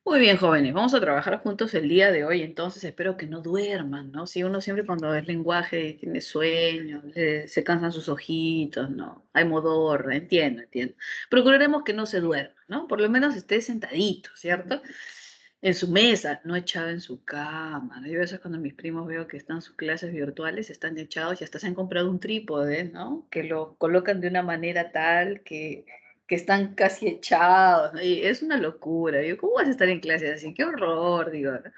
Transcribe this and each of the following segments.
Muy bien, jóvenes, vamos a trabajar juntos el día de hoy, entonces espero que no duerman, ¿no? Si uno siempre cuando es lenguaje tiene sueño, se cansan sus ojitos, ¿no? Hay modorra, entiendo. Procuraremos que no se duerma, ¿no? Por lo menos esté sentadito, ¿cierto? En su mesa, no echado en su cama, ¿no? Yo a veces cuando mis primos veo que están en sus clases virtuales, están echados y hasta se han comprado un trípode, ¿no? Que lo colocan de una manera tal que están casi echados, ¿no? Y es una locura. Digo, ¿cómo vas a estar en clase así? ¡Qué horror! Digo, ¿no?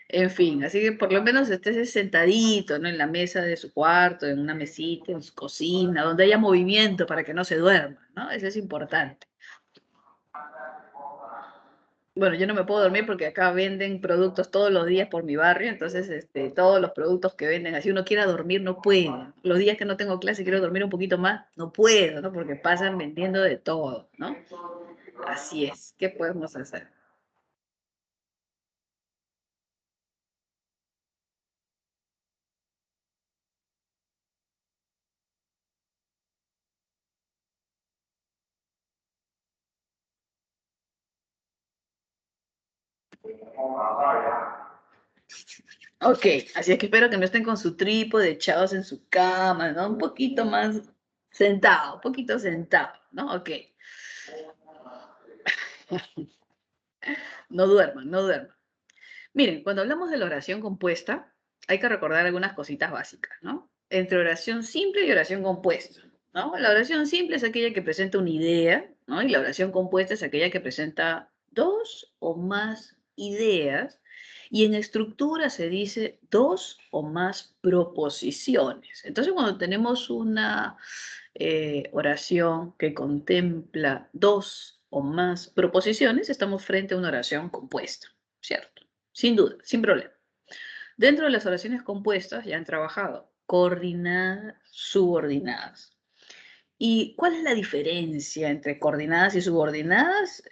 En fin, así que por lo menos estés sentadito, ¿no? En la mesa de su cuarto, en una mesita, en su cocina, donde haya movimiento para que no se duerma, ¿no? Eso es importante. Bueno, yo no me puedo dormir porque acá venden productos todos los días por mi barrio, entonces todos los productos que venden, así uno quiera dormir, no puede. Los días que no tengo clase y quiero dormir un poquito más, no puedo, ¿no? Porque pasan vendiendo de todo, ¿no? Así es. ¿Qué podemos hacer? Ok, así es que espero que no estén con su trípode echados en su cama, ¿no? Un poquito más sentado, un poquito sentado, ¿no? Ok, no duerman, no duerman. Miren, cuando hablamos de la oración compuesta, hay que recordar algunas cositas básicas, ¿no? Entre oración simple y oración compuesta, ¿no? La oración simple es aquella que presenta una idea, ¿no? Y la oración compuesta es aquella que presenta dos o más ideas. Y en estructura se dice dos o más proposiciones. Entonces, cuando tenemos una oración que contempla dos o más proposiciones, estamos frente a una oración compuesta, ¿cierto? Sin duda, sin problema. Dentro de las oraciones compuestas ya han trabajado coordinadas, subordinadas. ¿Y cuál es la diferencia entre coordinadas y subordinadas?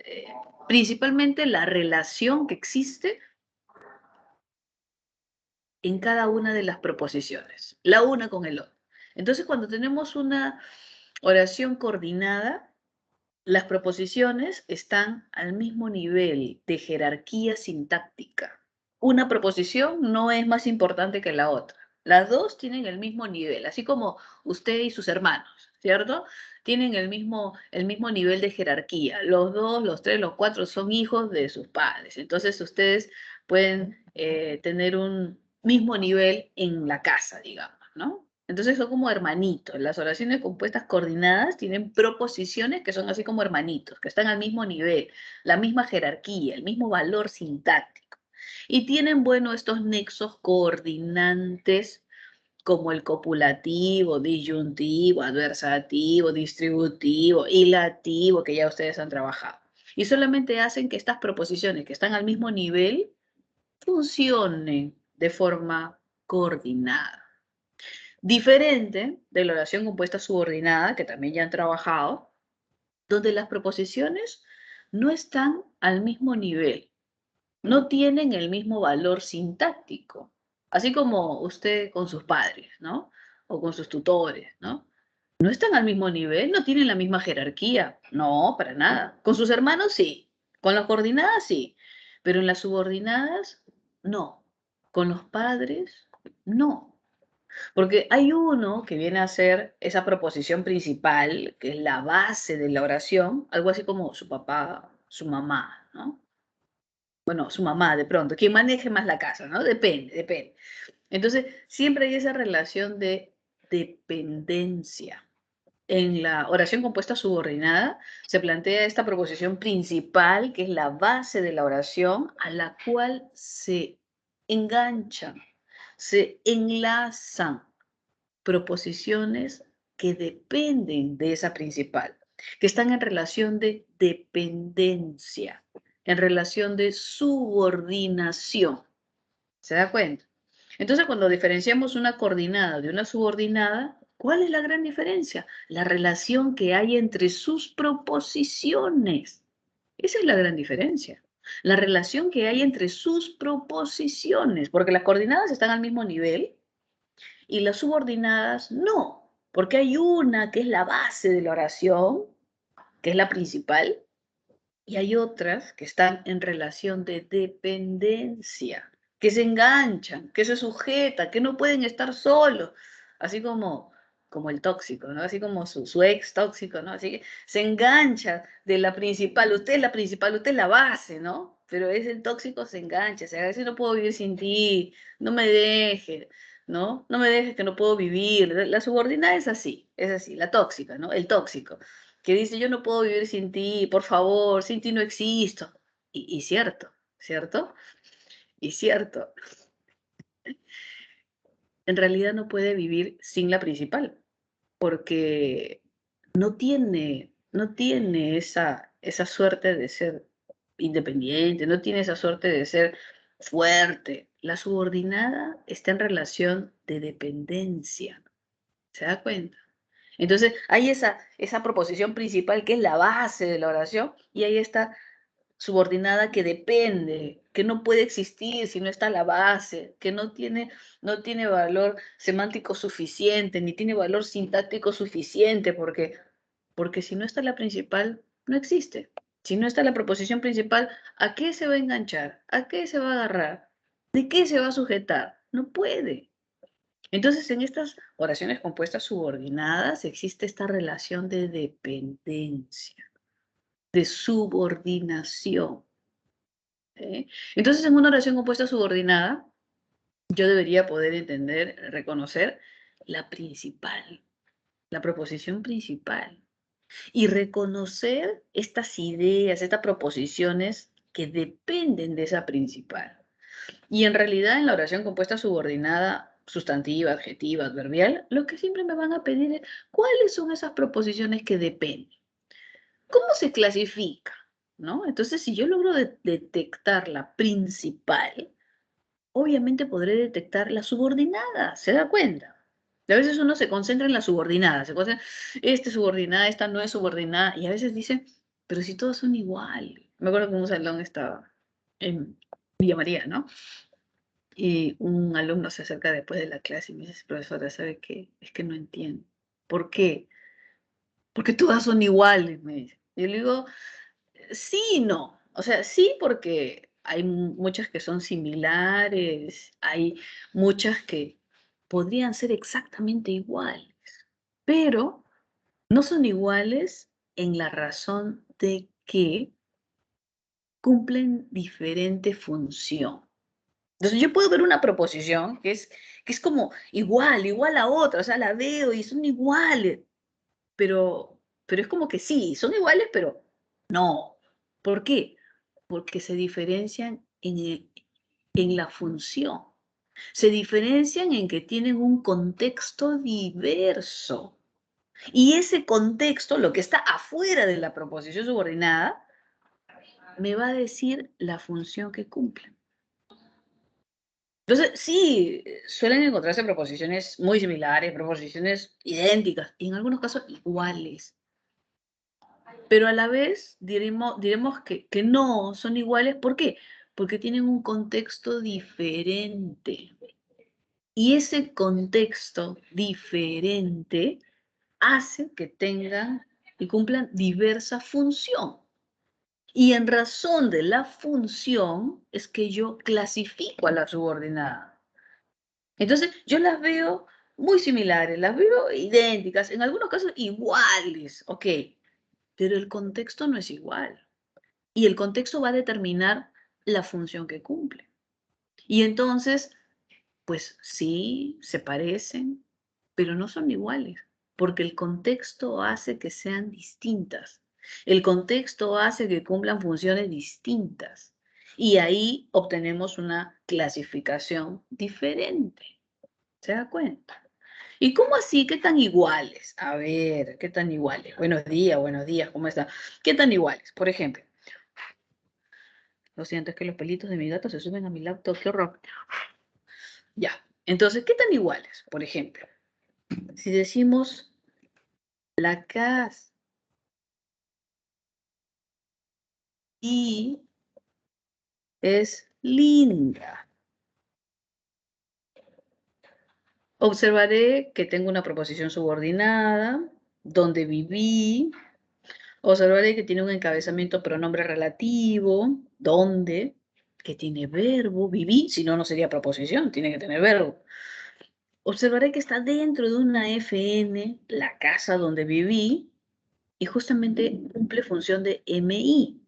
Principalmente la relación que existe en cada una de las proposiciones, la una con el otro. Entonces, cuando tenemos una oración coordinada, las proposiciones están al mismo nivel de jerarquía sintáctica. Una proposición no es más importante que la otra. Las dos tienen el mismo nivel, así como usted y sus hermanos, ¿cierto? Tienen el mismo nivel de jerarquía. Los dos, los tres, los cuatro son hijos de sus padres. Entonces ustedes pueden tener un mismo nivel en la casa, digamos, ¿no? Entonces son como hermanitos. Las oraciones compuestas coordinadas tienen proposiciones que son así como hermanitos, que están al mismo nivel, la misma jerarquía, el mismo valor sintáctico. Y tienen, bueno, estos nexos coordinantes como el copulativo, disyuntivo, adversativo, distributivo, hilativo, que ya ustedes han trabajado. Y solamente hacen que estas proposiciones que están al mismo nivel funcionen de forma coordinada. Diferente de la oración compuesta subordinada, que también ya han trabajado, donde las proposiciones no están al mismo nivel, no tienen el mismo valor sintáctico, así como usted con sus padres, ¿no? O con sus tutores, ¿no? No están al mismo nivel, no tienen la misma jerarquía, no, para nada. Con sus hermanos sí, con las coordinadas sí, pero en las subordinadas no, con los padres no. Porque hay uno que viene a ser esa proposición principal, que es la base de la oración, algo así como su papá, su mamá, ¿no? Bueno, su mamá de pronto, quien maneje más la casa, ¿no? Depende. Entonces, siempre hay esa relación de dependencia. En la oración compuesta subordinada se plantea esta proposición principal, que es la base de la oración, a la cual se enganchan, se enlazan proposiciones que dependen de esa principal, que están en relación de dependencia, en relación de subordinación. ¿Se da cuenta? Entonces, cuando diferenciamos una coordinada de una subordinada, ¿cuál es la gran diferencia? La relación que hay entre sus proposiciones. Esa es la gran diferencia. La relación que hay entre sus proposiciones, porque las coordinadas están al mismo nivel, y las subordinadas no, porque hay una que es la base de la oración, que es la principal, Y hay otras que están en relación de dependencia, que se enganchan, que se sujetan, que no pueden estar solos, así como el tóxico, ¿no? Así como su ex tóxico, ¿no? Así que se engancha de la principal, usted es la principal, usted es la base, ¿no? Pero ese tóxico se engancha, se dice, no puedo vivir sin ti, no me dejes, ¿no? No me dejes que no puedo vivir. La subordinada es así, la tóxica, ¿no? El tóxico que dice, yo no puedo vivir sin ti, por favor, sin ti no existo. Y cierto, ¿cierto? Y cierto, en realidad no puede vivir sin la principal, porque no tiene esa suerte de ser independiente, no tiene esa suerte de ser fuerte. La subordinada está en relación de dependencia, ¿se da cuenta? Entonces, hay esa proposición principal que es la base de la oración y ahí está subordinada que depende, que no puede existir si no está la base, que no tiene valor semántico suficiente, ni tiene valor sintáctico suficiente, porque si no está la principal, no existe. Si no está la proposición principal, ¿a qué se va a enganchar? ¿A qué se va a agarrar? ¿De qué se va a sujetar? No puede. Entonces, en estas oraciones compuestas subordinadas existe esta relación de dependencia, de subordinación. ¿Sí? Entonces, en una oración compuesta subordinada, yo debería poder entender, reconocer la principal, la proposición principal, y reconocer estas ideas, estas proposiciones que dependen de esa principal. Y en realidad, en la oración compuesta subordinada, sustantiva, adjetiva, adverbial, lo que siempre me van a pedir es cuáles son esas proposiciones que dependen. ¿Cómo se clasifica? ¿No? Entonces, si yo logro detectar la principal, obviamente podré detectar la subordinada, ¿se da cuenta? A veces uno se concentra en la subordinada, se concentra, esta es subordinada, esta no es subordinada, y a veces dicen, pero si todos son iguales. Me acuerdo que un salón estaba en Villa María, ¿no? Y un alumno se acerca después de la clase y me dice, profesora, ¿sabe qué? Es que no entiendo. ¿Por qué? Porque todas son iguales, me dice. Yo le digo, sí y no. O sea, sí porque hay muchas que son similares, hay muchas que podrían ser exactamente iguales, pero no son iguales en la razón de que cumplen diferente función. Entonces yo puedo ver una proposición que es como igual a otra, o sea, la veo y son iguales, pero es como que sí, son iguales, pero no. ¿Por qué? Porque se diferencian en la función. Se diferencian en que tienen un contexto diverso. Y ese contexto, lo que está afuera de la proposición subordinada, me va a decir la función que cumplen. Entonces, sí, suelen encontrarse proposiciones muy similares, proposiciones idénticas, y en algunos casos iguales. Pero a la vez diremos que no son iguales. ¿Por qué? Porque tienen un contexto diferente. Y ese contexto diferente hace que tengan y cumplan diversa función. Y en razón de la función es que yo clasifico a la subordinada. Entonces, yo las veo muy similares, las veo idénticas, en algunos casos iguales, ok, pero el contexto no es igual. Y el contexto va a determinar la función que cumple. Y entonces, pues sí, se parecen, pero no son iguales, porque el contexto hace que sean distintas. El contexto hace que cumplan funciones distintas. Y ahí obtenemos una clasificación diferente. ¿Se da cuenta? ¿Y cómo así? ¿Qué tan iguales? A ver, ¿qué tan iguales? Buenos días, ¿cómo está? ¿Qué tan iguales? Por ejemplo, lo siento, es que los pelitos de mi gato se suben a mi laptop, qué horror. Ya, entonces, ¿qué tan iguales? Por ejemplo, si decimos la casa y es linda, observaré que tengo una proposición subordinada, donde viví, Observaré que tiene un encabezamiento pronombre relativo, donde, que tiene verbo, viví, si no, no sería proposición, tiene que tener verbo. Observaré que está dentro de una FN, la casa donde viví, y justamente cumple función de MI.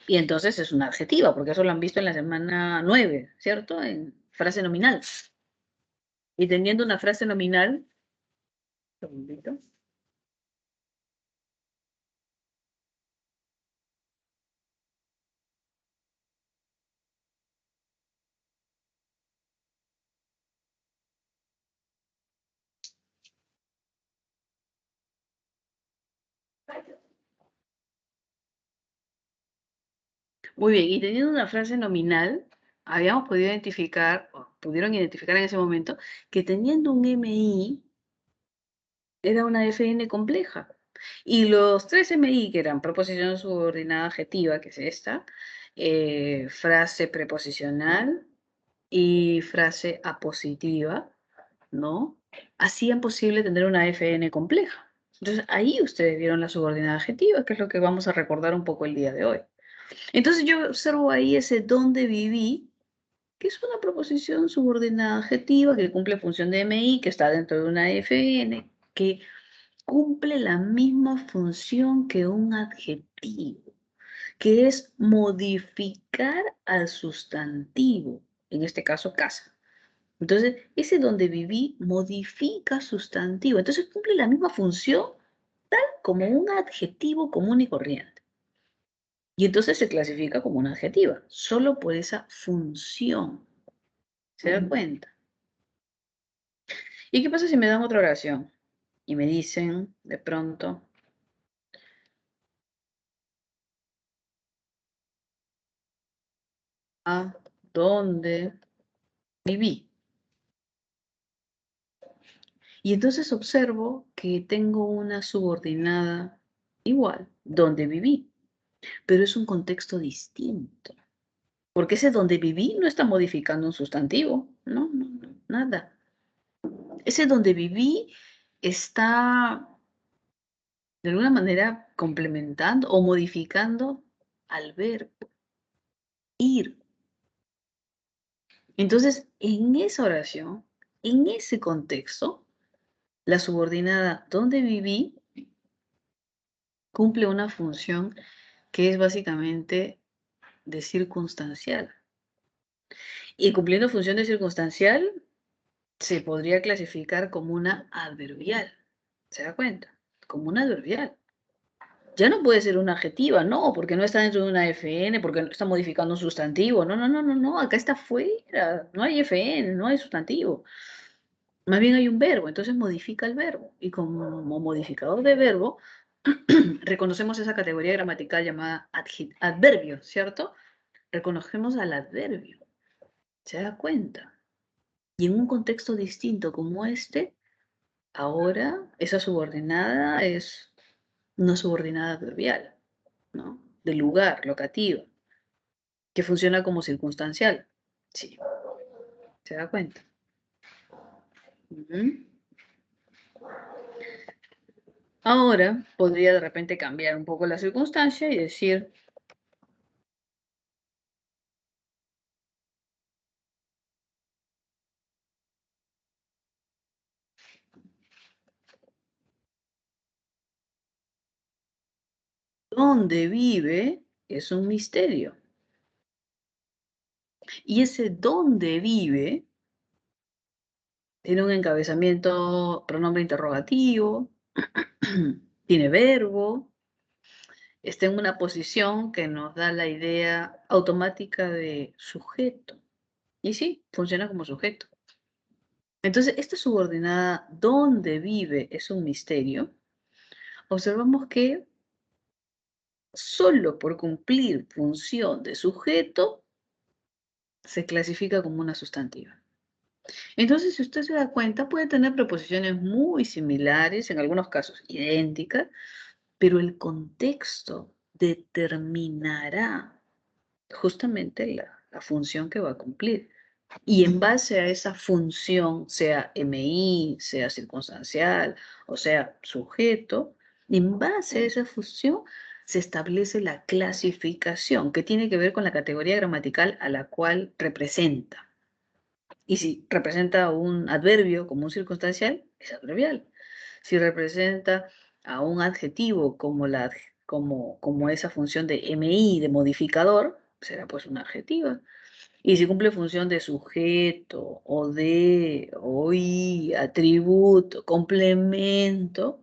Y entonces es una adjetiva, porque eso lo han visto en la semana 9, ¿cierto? En frase nominal. Y teniendo una frase nominal, un segundito. Muy bien, y teniendo una frase nominal, habíamos podido identificar, o pudieron identificar en ese momento, que teniendo un MI era una FN compleja. Y los tres MI, que eran proposición subordinada adjetiva, que es esta, frase preposicional y frase apositiva, ¿no? Hacían posible tener una FN compleja. Entonces, ahí ustedes vieron la subordinada adjetiva, que es lo que vamos a recordar un poco el día de hoy. Entonces, yo observo ahí ese donde viví, que es una proposición subordinada adjetiva que cumple función de MI, que está dentro de una FN, que cumple la misma función que un adjetivo, que es modificar al sustantivo, en este caso casa. Entonces, ese donde viví modifica sustantivo. Entonces, cumple la misma función tal como un adjetivo común y corriente. Y entonces se clasifica como una adjetiva, solo por esa función. ¿Se dan cuenta? ¿Y qué pasa si me dan otra oración? Y me dicen, de pronto, a dónde viví. Y entonces observo que tengo una subordinada igual, donde viví, pero es un contexto distinto. Porque ese donde viví no está modificando un sustantivo, no, no, no, nada. Ese donde viví está de alguna manera complementando o modificando al verbo ir. Entonces, en esa oración, en ese contexto, la subordinada donde viví cumple una función que es básicamente de circunstancial. Y cumpliendo función de circunstancial, se podría clasificar como una adverbial. ¿Se da cuenta? Como una adverbial. Ya no puede ser una adjetiva, no, porque no está dentro de una FN, porque no está modificando un sustantivo. No, no, no, no, no, acá está fuera. No hay FN, no hay sustantivo. Más bien hay un verbo, entonces modifica el verbo. Y como modificador de verbo, reconocemos esa categoría gramatical llamada adverbio, ¿cierto? Reconocemos al adverbio. ¿Se da cuenta? Y en un contexto distinto como este, ahora esa subordinada es una subordinada adverbial, ¿no? De lugar, locativa, que funciona como circunstancial. Sí, ¿se da cuenta? Ujú. Ahora podría de repente cambiar un poco la circunstancia y decir, ¿dónde vive? Es un misterio. Y ese dónde vive tiene un encabezamiento pronombre interrogativo, tiene verbo, está en una posición que nos da la idea automática de sujeto. Y sí, funciona como sujeto. Entonces, esta subordinada, ¿dónde vive? Es un misterio. Observamos que solo por cumplir función de sujeto se clasifica como una sustantiva. Entonces, si usted se da cuenta, puede tener preposiciones muy similares, en algunos casos idénticas, pero el contexto determinará justamente la función que va a cumplir. Y en base a esa función, sea MI, sea circunstancial, o sea sujeto, en base a esa función se establece la clasificación, que tiene que ver con la categoría gramatical a la cual representa. Y si representa un adverbio como un circunstancial, es adverbial. Si representa a un adjetivo como esa función de MI, de modificador, será pues una adjetiva. Y si cumple función de sujeto o de, o y, atributo, complemento,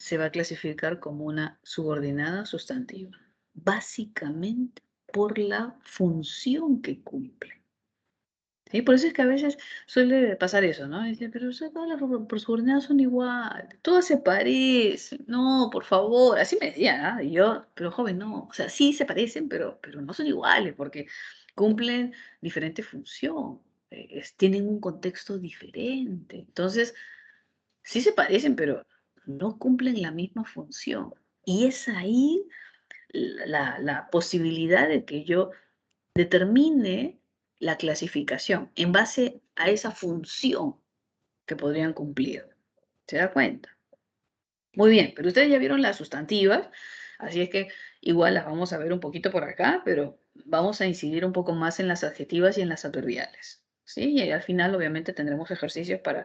se va a clasificar como una subordinada sustantiva. Básicamente por la función que cumple. ¿Sí? Por eso es que a veces suele pasar eso, ¿no? Dice, pero o sea, todas las subordinadas son iguales, todas se parecen. No, por favor, así me decían, ¿ah? Y yo, pero joven, no. O sea, sí se parecen, pero no son iguales, porque cumplen diferente función, tienen un contexto diferente. Entonces, sí se parecen, pero no cumplen la misma función. Y es ahí la posibilidad de que yo determine la clasificación en base a esa función que podrían cumplir. ¿Se da cuenta? Muy bien, pero ustedes ya vieron las sustantivas, así es que igual las vamos a ver un poquito por acá, pero vamos a incidir un poco más en las adjetivas y en las adverbiales. ¿Sí? Y al final obviamente tendremos ejercicios para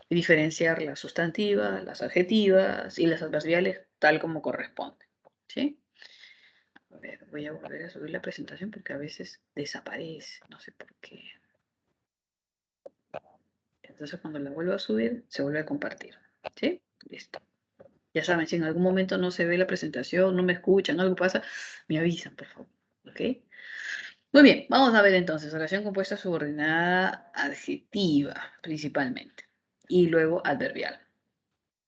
diferenciar las sustantivas, las adjetivas y las adverbiales tal como corresponde. ¿Sí? A ver, voy a volver a subir la presentación porque a veces desaparece, no sé por qué. Entonces cuando la vuelvo a subir, se vuelve a compartir. ¿Sí? Listo. Ya saben, si en algún momento no se ve la presentación, no me escuchan, algo pasa, me avisan, por favor. ¿Ok? Muy bien, vamos a ver entonces, oración compuesta subordinada adjetiva, principalmente, y luego adverbial.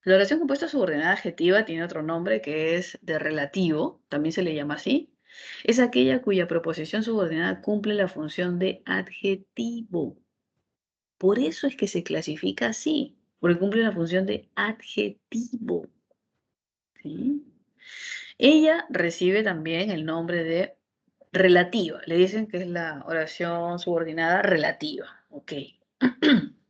La oración compuesta subordinada adjetiva tiene otro nombre que es de relativo, también se le llama así. Es aquella cuya proposición subordinada cumple la función de adjetivo. Por eso es que se clasifica así, porque cumple la función de adjetivo. ¿Sí? Ella recibe también el nombre de relativa. Le dicen que es la oración subordinada relativa. Ok.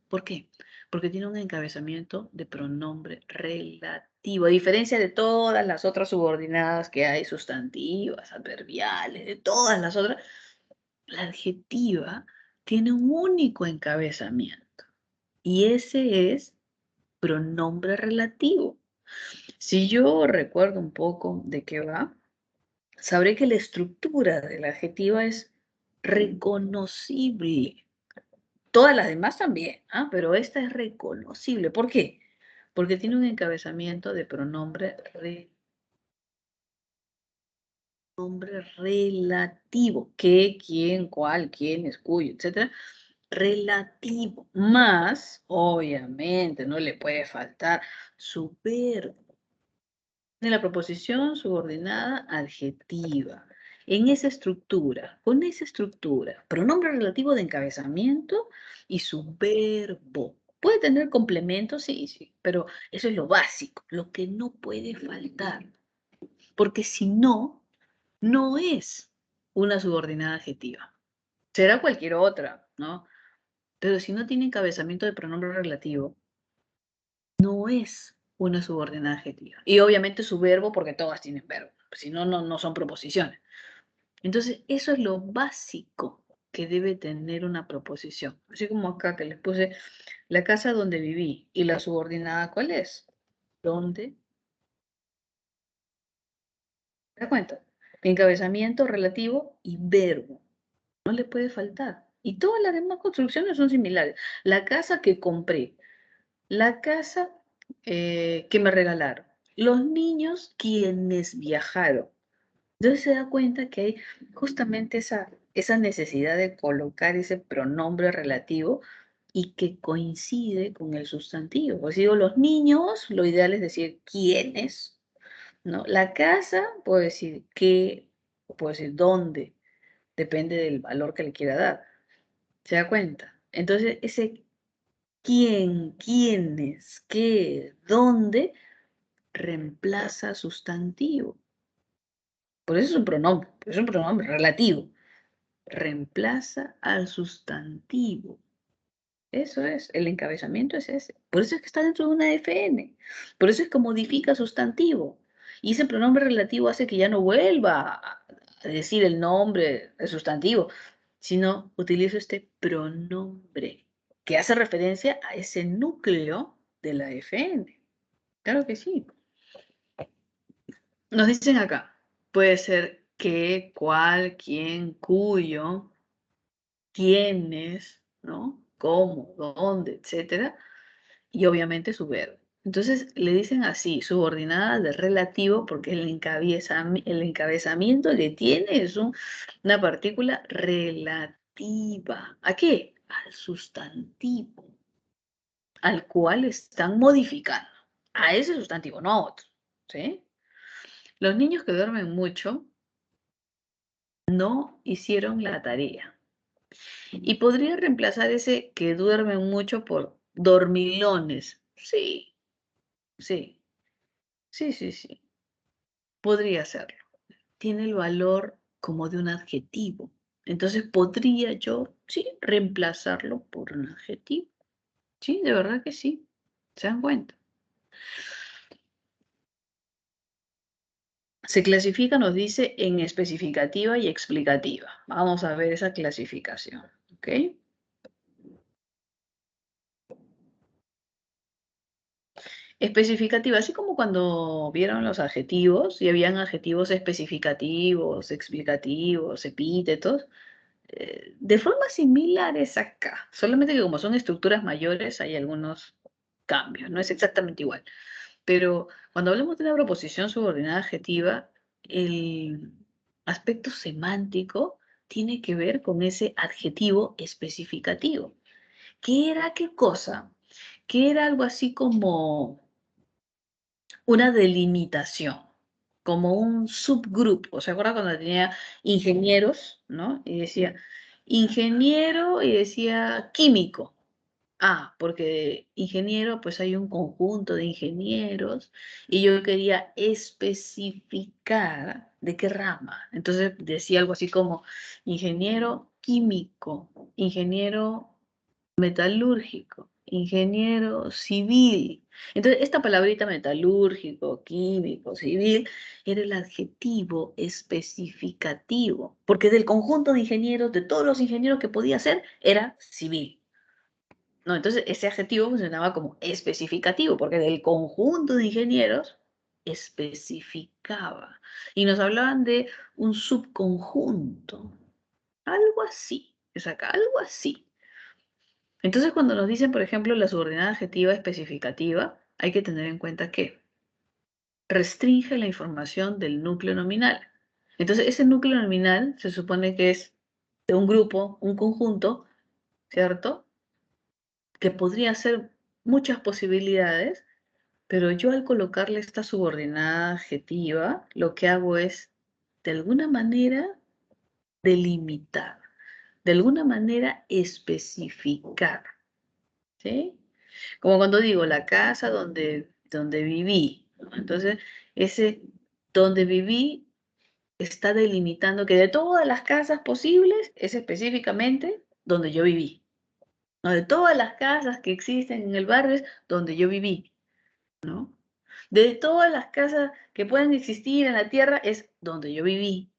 ¿Por qué? Porque tiene un encabezamiento de pronombre relativo, a diferencia de todas las otras subordinadas que hay, sustantivas, adverbiales, de todas las otras, la adjetiva tiene un único encabezamiento y ese es pronombre relativo. Si yo recuerdo un poco de qué va, sabré que la estructura de la adjetiva es reconocible. Todas las demás también, ¿ah? Pero esta es reconocible. ¿Por qué? Porque tiene un encabezamiento de pronombre relativo. ¿Qué, quién, cuál, quién, cuyo, etcétera? Relativo. Más, obviamente, no le puede faltar su verbo. De la proposición subordinada adjetiva. En esa estructura, con esa estructura, pronombre relativo de encabezamiento y su verbo. Puede tener complementos, sí, sí, pero eso es lo básico, lo que no puede faltar. Porque si no, no es una subordinada adjetiva. Será cualquier otra, ¿no? Pero si no tiene encabezamiento de pronombre relativo, no es una subordinada adjetiva. Y obviamente su verbo, porque todas tienen verbo. Si no, no son proposiciones. Entonces, eso es lo básico que debe tener una proposición. Así como acá que les puse la casa donde viví. ¿Y la subordinada cuál es? ¿Dónde? ¿Te das cuenta? Encabezamiento relativo y verbo. No le puede faltar. Y todas las demás construcciones son similares. La casa que compré. La casa que me regalaron. Los niños quienes viajaron. Entonces se da cuenta que hay justamente esa necesidad de colocar ese pronombre relativo y que coincide con el sustantivo. Pues digo, los niños, lo ideal es decir quiénes, ¿no? La casa, puedo decir qué, o puedo decir dónde, depende del valor que le quiera dar. ¿Se da cuenta? Entonces, ese quién, quiénes, qué, dónde, reemplaza sustantivo. Por eso es un pronombre relativo. Reemplaza al sustantivo. Eso es, el encabezamiento es ese. Por eso es que está dentro de una FN. Por eso es que modifica sustantivo. Y ese pronombre relativo hace que ya no vuelva a decir el nombre, el sustantivo, sino utilizo este pronombre que hace referencia a ese núcleo de la FN. Claro que sí. Nos dicen acá, puede ser que, cual, quién, cuyo, quiénes, ¿no? Cómo, dónde, etcétera, y obviamente su verbo. Entonces le dicen así, subordinada de relativo, porque el encabezamiento que tiene es una partícula relativa. ¿A qué? Al sustantivo, al cual están modificando. A ese sustantivo, no a otro. ¿Sí? Los niños que duermen mucho no hicieron la tarea. Y podría reemplazar ese que duermen mucho por dormilones. Sí, sí, sí, sí, sí. Podría serlo. Tiene el valor como de un adjetivo. Entonces podría yo, sí, reemplazarlo por un adjetivo. Sí, de verdad que sí. ¿Se dan cuenta? Se clasifica, nos dice, en especificativa y explicativa. Vamos a ver esa clasificación. ¿Ok? Especificativa, así como cuando vieron los adjetivos y habían adjetivos especificativos, explicativos, epítetos, de forma similar es acá, solamente que como son estructuras mayores hay algunos cambios, no es exactamente igual. Pero cuando hablamos de una proposición subordinada adjetiva, el aspecto semántico tiene que ver con ese adjetivo especificativo. ¿Qué era qué cosa? Que era algo así como una delimitación, como un subgrupo. ¿Se acuerda cuando tenía ingenieros, ¿no? Y decía ingeniero y decía químico. Ah, porque ingeniero, pues hay un conjunto de ingenieros y yo quería especificar de qué rama. Entonces decía algo así como ingeniero químico, ingeniero metalúrgico, ingeniero civil. Entonces, esta palabrita metalúrgico, químico, civil, era el adjetivo especificativo, porque del conjunto de ingenieros, de todos los ingenieros que podía ser, era civil. No, entonces ese adjetivo funcionaba como especificativo, porque del conjunto de ingenieros especificaba. Y nos hablaban de un subconjunto, algo así, es acá, algo así. Entonces, cuando nos dicen, por ejemplo, la subordinada adjetiva especificativa, hay que tener en cuenta que restringe la información del núcleo nominal. Entonces, ese núcleo nominal se supone que es de un grupo, un conjunto, ¿cierto? Que podría ser muchas posibilidades, pero yo al colocarle esta subordinada adjetiva, lo que hago es, de alguna manera, delimitar, de alguna manera especificar, ¿sí? Como cuando digo la casa donde viví, ¿no? Entonces, ese donde viví está delimitando que de todas las casas posibles es específicamente donde yo viví. No, de todas las casas que existen en el barrio es donde yo viví, ¿no? De todas las casas que pueden existir en la tierra es donde yo viví.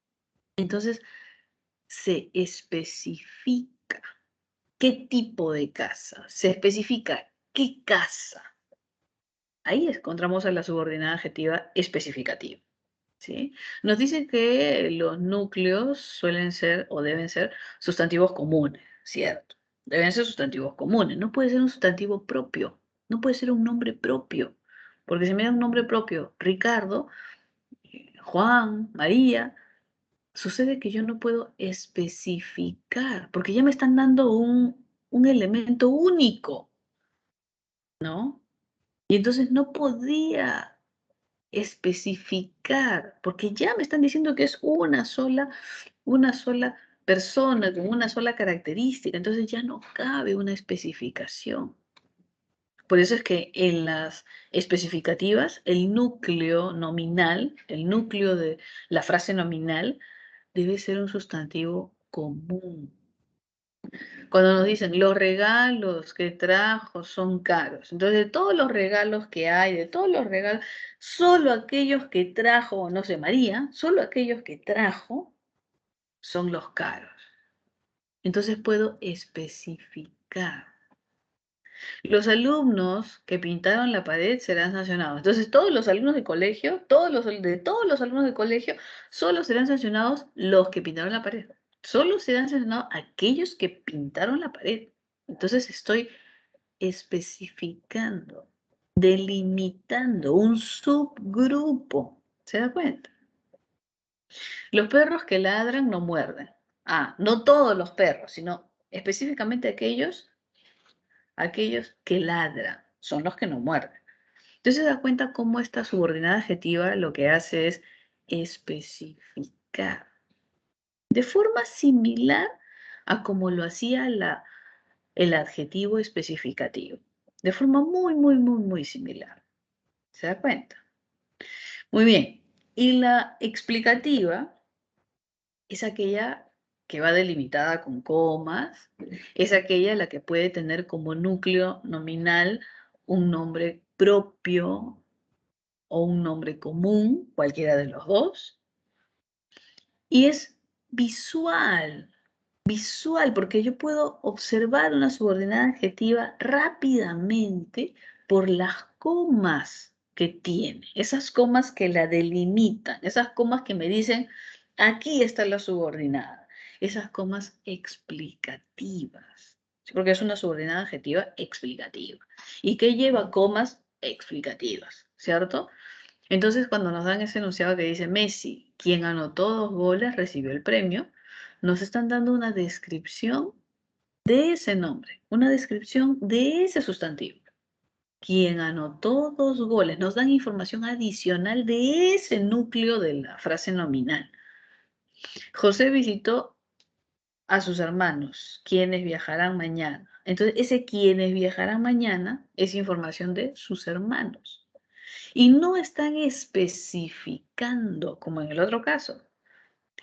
Entonces, se especifica qué tipo de casa, se especifica qué casa. Ahí encontramos a la subordinada adjetiva especificativa, ¿sí? Nos dice que los núcleos suelen ser o deben ser sustantivos comunes, ¿cierto? Deben ser sustantivos comunes, no puede ser un sustantivo propio, no puede ser un nombre propio, porque si me da un nombre propio, Ricardo, Juan, María, sucede que yo no puedo especificar, porque ya me están dando un elemento único, ¿no? Y entonces no podía especificar, porque ya me están diciendo que es una sola persona con una sola característica, entonces ya no cabe una especificación. Por eso es que en las especificativas, el núcleo nominal, el núcleo de la frase nominal, debe ser un sustantivo común. Cuando nos dicen los regalos que trajo son caros. Entonces, de todos los regalos que hay, de todos los regalos, solo aquellos que trajo, no sé, María, solo aquellos que trajo son los caros. Entonces puedo especificar. Los alumnos que pintaron la pared serán sancionados. Entonces, todos los alumnos de colegio, de todos los alumnos de colegio, solo serán sancionados los que pintaron la pared. Solo serán sancionados aquellos que pintaron la pared. Entonces, estoy especificando, delimitando un subgrupo. ¿Se da cuenta? Los perros que ladran no muerden. Ah, no todos los perros, sino específicamente aquellos que ladran, son los que no muerden. Entonces se da cuenta cómo esta subordinada adjetiva lo que hace es especificar de forma similar a como lo hacía el adjetivo especificativo. De forma muy, muy, muy, muy similar. ¿Se da cuenta? Muy bien. Y la explicativa es aquella que va delimitada con comas, es aquella la que puede tener como núcleo nominal un nombre propio o un nombre común, cualquiera de los dos, y es visual, visual, porque yo puedo observar una subordinada adjetiva rápidamente por las comas que tiene, esas comas que la delimitan, esas comas que me dicen, aquí está la subordinada, esas comas explicativas, ¿sí? Porque es una subordinada adjetiva explicativa y que lleva comas explicativas, ¿cierto? Entonces, cuando nos dan ese enunciado que dice Messi, quien anotó 2 goles, recibió el premio, nos están dando una descripción de ese nombre, una descripción de ese sustantivo. Quien anotó 2 goles, nos dan información adicional de ese núcleo de la frase nominal. José visitó a sus hermanos, quienes viajarán mañana. Entonces, ese quienes viajarán mañana es información de sus hermanos. Y no están especificando, como en el otro caso.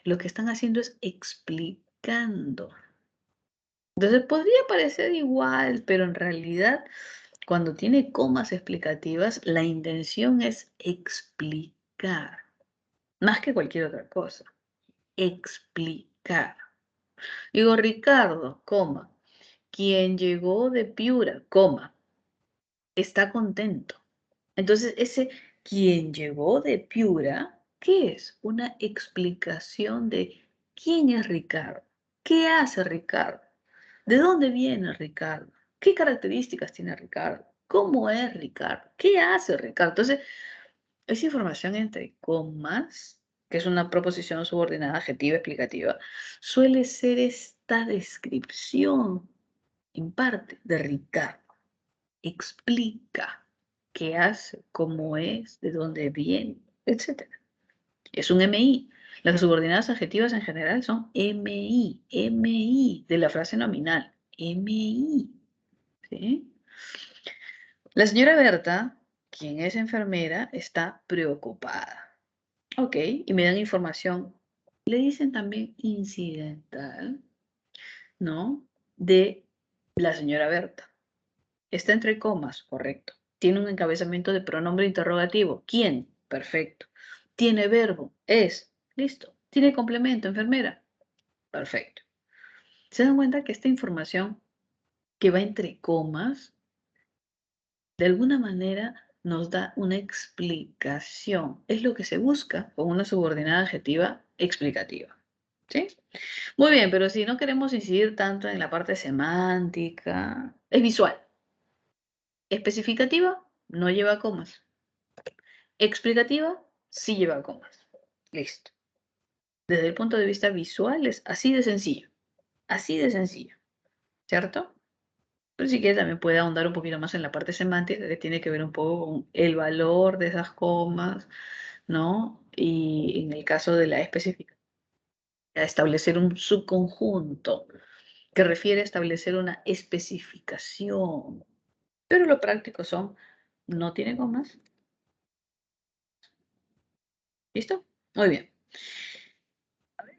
Lo que están haciendo es explicando. Entonces podría parecer igual, pero en realidad cuando tiene comas explicativas, la intención es explicar, más que cualquier otra cosa. Explicar. Digo, Ricardo, coma, quien llegó de Piura, coma, está contento. Entonces, ese quien llegó de Piura, ¿qué es? Una explicación de quién es Ricardo, qué hace Ricardo, de dónde viene Ricardo, qué características tiene Ricardo, cómo es Ricardo, qué hace Ricardo. Entonces, esa información entre comas, que es una proposición subordinada adjetiva explicativa, suele ser esta descripción en parte de Ricardo. Explica qué hace, cómo es, de dónde viene, etc. Es un MI. Las subordinadas adjetivas en general son MI de la frase nominal. MI. ¿Sí? La señora Berta, quien es enfermera, está preocupada. Ok, y me dan información. Le dicen también incidental, ¿no? De la señora Berta. Está entre comas, correcto. Tiene un encabezamiento de pronombre interrogativo. ¿Quién? Perfecto. Tiene verbo. Es. Listo. Tiene complemento, enfermera. Perfecto. ¿Se dan cuenta que esta información que va entre comas, de alguna manera nos da una explicación? Es lo que se busca con una subordinada adjetiva explicativa. ¿Sí? Muy bien, pero si no queremos incidir tanto en la parte semántica, es visual. Especificativa, no lleva comas. Explicativa, sí lleva comas. Listo. Desde el punto de vista visual es así de sencillo. Así de sencillo. ¿Cierto? Pero si quieres también puede ahondar un poquito más en la parte semántica que tiene que ver un poco con el valor de esas comas, ¿no? Y en el caso de la especificación, establecer un subconjunto que refiere a establecer una especificación. Pero lo práctico son, no tiene comas. ¿Listo? Muy bien.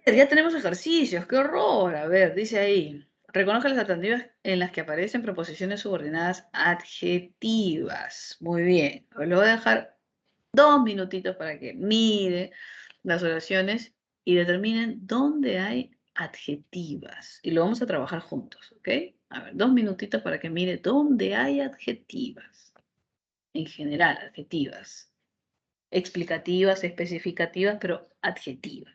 Ya tenemos ejercicios, qué horror. A ver, dice ahí. Reconozca las alternativas en las que aparecen proposiciones subordinadas adjetivas. Muy bien. Lo voy a dejar 2 minutitos para que mire las oraciones y determinen dónde hay adjetivas. Y lo vamos a trabajar juntos, ¿ok? A ver, 2 minutitos para que mire dónde hay adjetivas. En general, adjetivas. Explicativas, especificativas, pero adjetivas.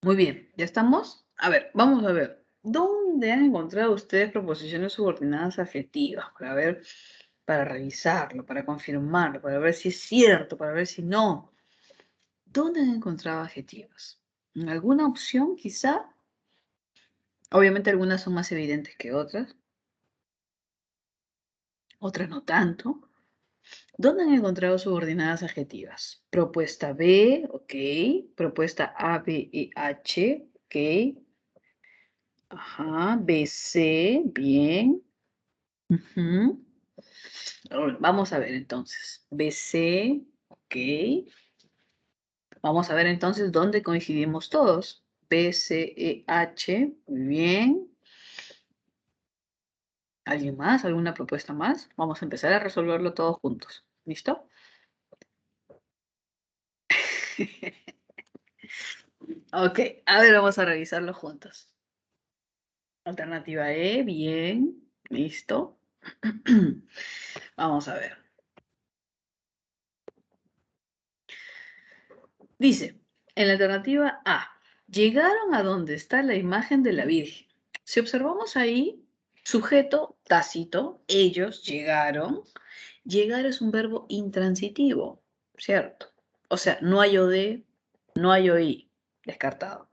Muy bien, ¿ya estamos? A ver, vamos a ver. ¿Dónde han encontrado ustedes proposiciones subordinadas adjetivas? Para ver, para revisarlo, para confirmarlo, para ver si es cierto, para ver si no. ¿Dónde han encontrado adjetivas? ¿En alguna opción, quizá? Obviamente algunas son más evidentes que otras no tanto. ¿Dónde han encontrado subordinadas adjetivas? Propuesta B, ok. Propuesta A, B, E, H, ok. Ajá, B, C, bien. Ujú. Ahora, vamos a ver entonces. B, C, ok. Vamos a ver entonces dónde coincidimos todos. B, C, E, H, muy bien. ¿Alguien más? ¿Alguna propuesta más? Vamos a empezar a resolverlo todos juntos. ¿Listo? Ok, a ver, vamos a revisarlo juntos. Alternativa E, bien. Listo. Vamos a ver. Dice, en la alternativa A, llegaron a donde está la imagen de la Virgen. Si observamos ahí, sujeto tácito, ellos llegaron. Llegar es un verbo intransitivo, ¿cierto? O sea, no hay OD, no hay OI, descartado.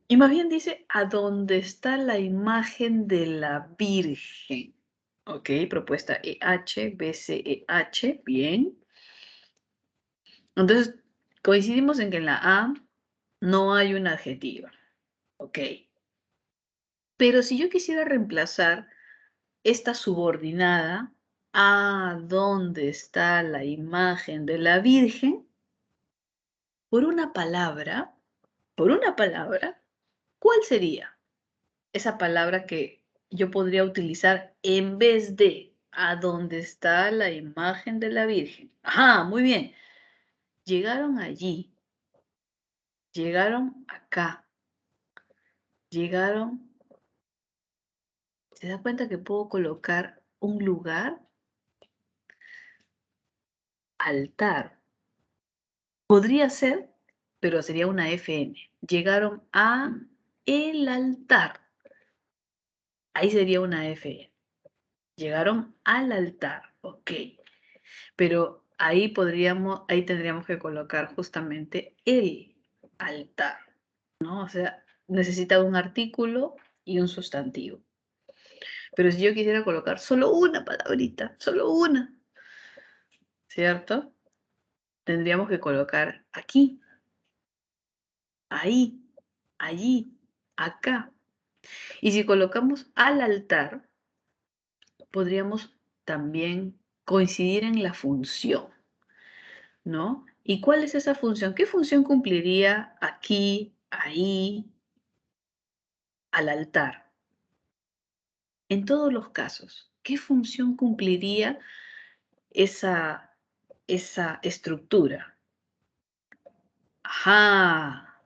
Y más bien dice, a dónde está la imagen de la Virgen. Ok, propuesta EH, BCEH, bien. Entonces, coincidimos en que en la A no hay una adjetiva. Ok. Pero si yo quisiera reemplazar esta subordinada a dónde está la imagen de la Virgen por una palabra, ¿cuál sería esa palabra que yo podría utilizar en vez de a dónde está la imagen de la Virgen? Ajá, muy bien. Llegaron allí, llegaron acá, llegaron ¿Se da cuenta que puedo colocar un lugar? Altar. Podría ser, pero sería una FN. Llegaron a el altar. Ahí sería una FN. Llegaron al altar. Ok. Pero ahí tendríamos que colocar justamente el altar, ¿no? O sea, necesita un artículo y un sustantivo. Pero si yo quisiera colocar solo una palabrita, solo una, ¿cierto? Tendríamos que colocar aquí, ahí, allí, acá. Y si colocamos al altar, podríamos también coincidir en la función, ¿no? ¿Y cuál es esa función? ¿Qué función cumpliría aquí, ahí, al altar? En todos los casos, ¿qué función cumpliría esa, esa estructura? Ajá,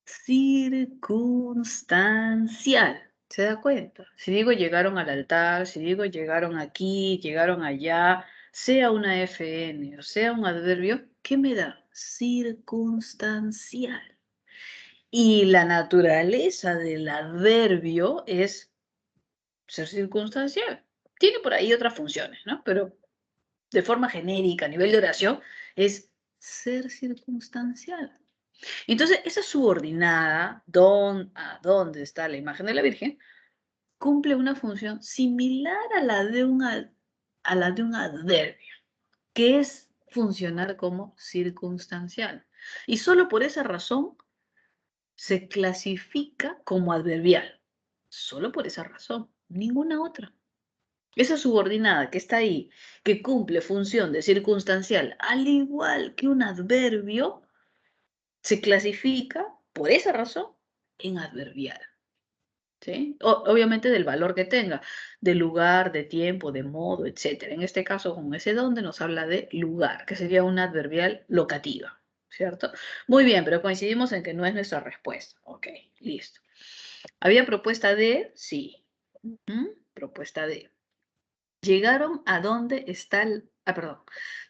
circunstancial. ¿Se da cuenta? Si digo llegaron al altar, si digo llegaron aquí, llegaron allá, sea una FN o sea un adverbio, ¿qué me da? Circunstancial. Y la naturaleza del adverbio es ser circunstancial. Tiene por ahí otras funciones, ¿no? Pero de forma genérica, a nivel de oración, es ser circunstancial. Entonces, esa subordinada, a dónde está la imagen de la Virgen, cumple una función similar a la de a la de un adverbio, que es funcionar como circunstancial. Y solo por esa razón se clasifica como adverbial. Solo por esa razón, ninguna otra. Esa subordinada que está ahí, que cumple función de circunstancial, al igual que un adverbio, se clasifica, por esa razón, en adverbial. ¿Sí? Obviamente del valor que tenga, de lugar, de tiempo, de modo, etc. En este caso, con ese donde nos habla de lugar, que sería una adverbial locativa, ¿cierto? Muy bien, pero coincidimos en que no es nuestra respuesta. Ok, listo. ¿Había propuesta de? Sí. Propuesta de. Llegaron a donde está el... Ah, perdón.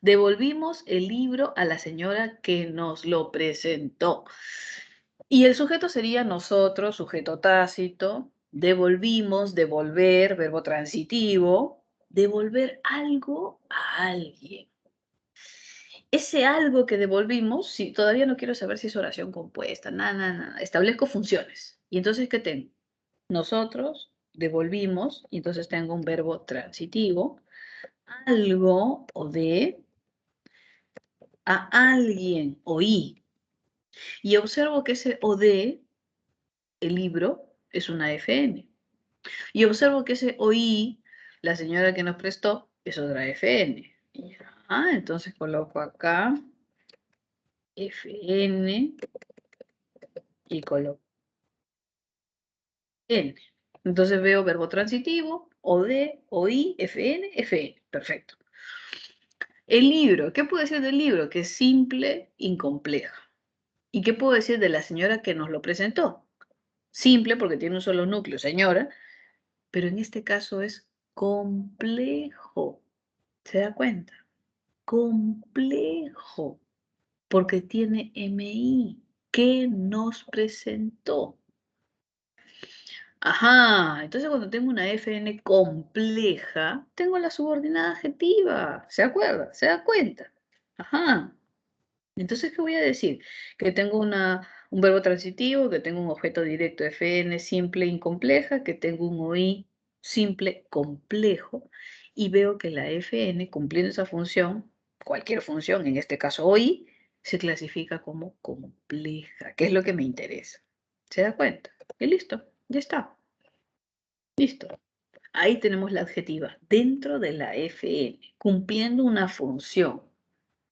Devolvimos el libro a la señora que nos lo presentó. Y el sujeto sería nosotros, sujeto tácito. Devolvimos, devolver, verbo transitivo. Devolver algo a alguien. Ese algo que devolvimos, si todavía no quiero saber si es oración compuesta, nada, nada, nada. Establezco funciones. Y entonces, ¿qué tengo? Nosotros devolvimos, y entonces tengo un verbo transitivo, algo o de a alguien, oí. Y observo que ese o de, el libro, es una FN. Y observo que ese oí, la señora que nos prestó, es otra FN. Entonces coloco acá FN y coloco N. Entonces veo verbo transitivo, o de, oí, FN, FN. Perfecto. El libro, ¿qué puedo decir del libro? Que es simple, incompleja. ¿Y qué puedo decir de la señora que nos lo presentó? Simple porque tiene un solo núcleo, señora, pero en este caso es complejo. ¿Se da cuenta? Complejo, porque tiene MI. ¿Qué nos presentó? Ajá, entonces cuando tengo una FN compleja, tengo la subordinada adjetiva. ¿Se acuerda? ¿Se da cuenta? Ajá. Entonces, ¿qué voy a decir? Que tengo un verbo transitivo, que tengo un objeto directo FN simple incompleja, que tengo un OI simple complejo, y veo que la FN, cumpliendo esa función, cualquier función, en este caso OI, se clasifica como compleja, que es lo que me interesa. ¿Se da cuenta? Y listo, ya está. Listo. Ahí tenemos la adjetiva dentro de la FN, cumpliendo una función.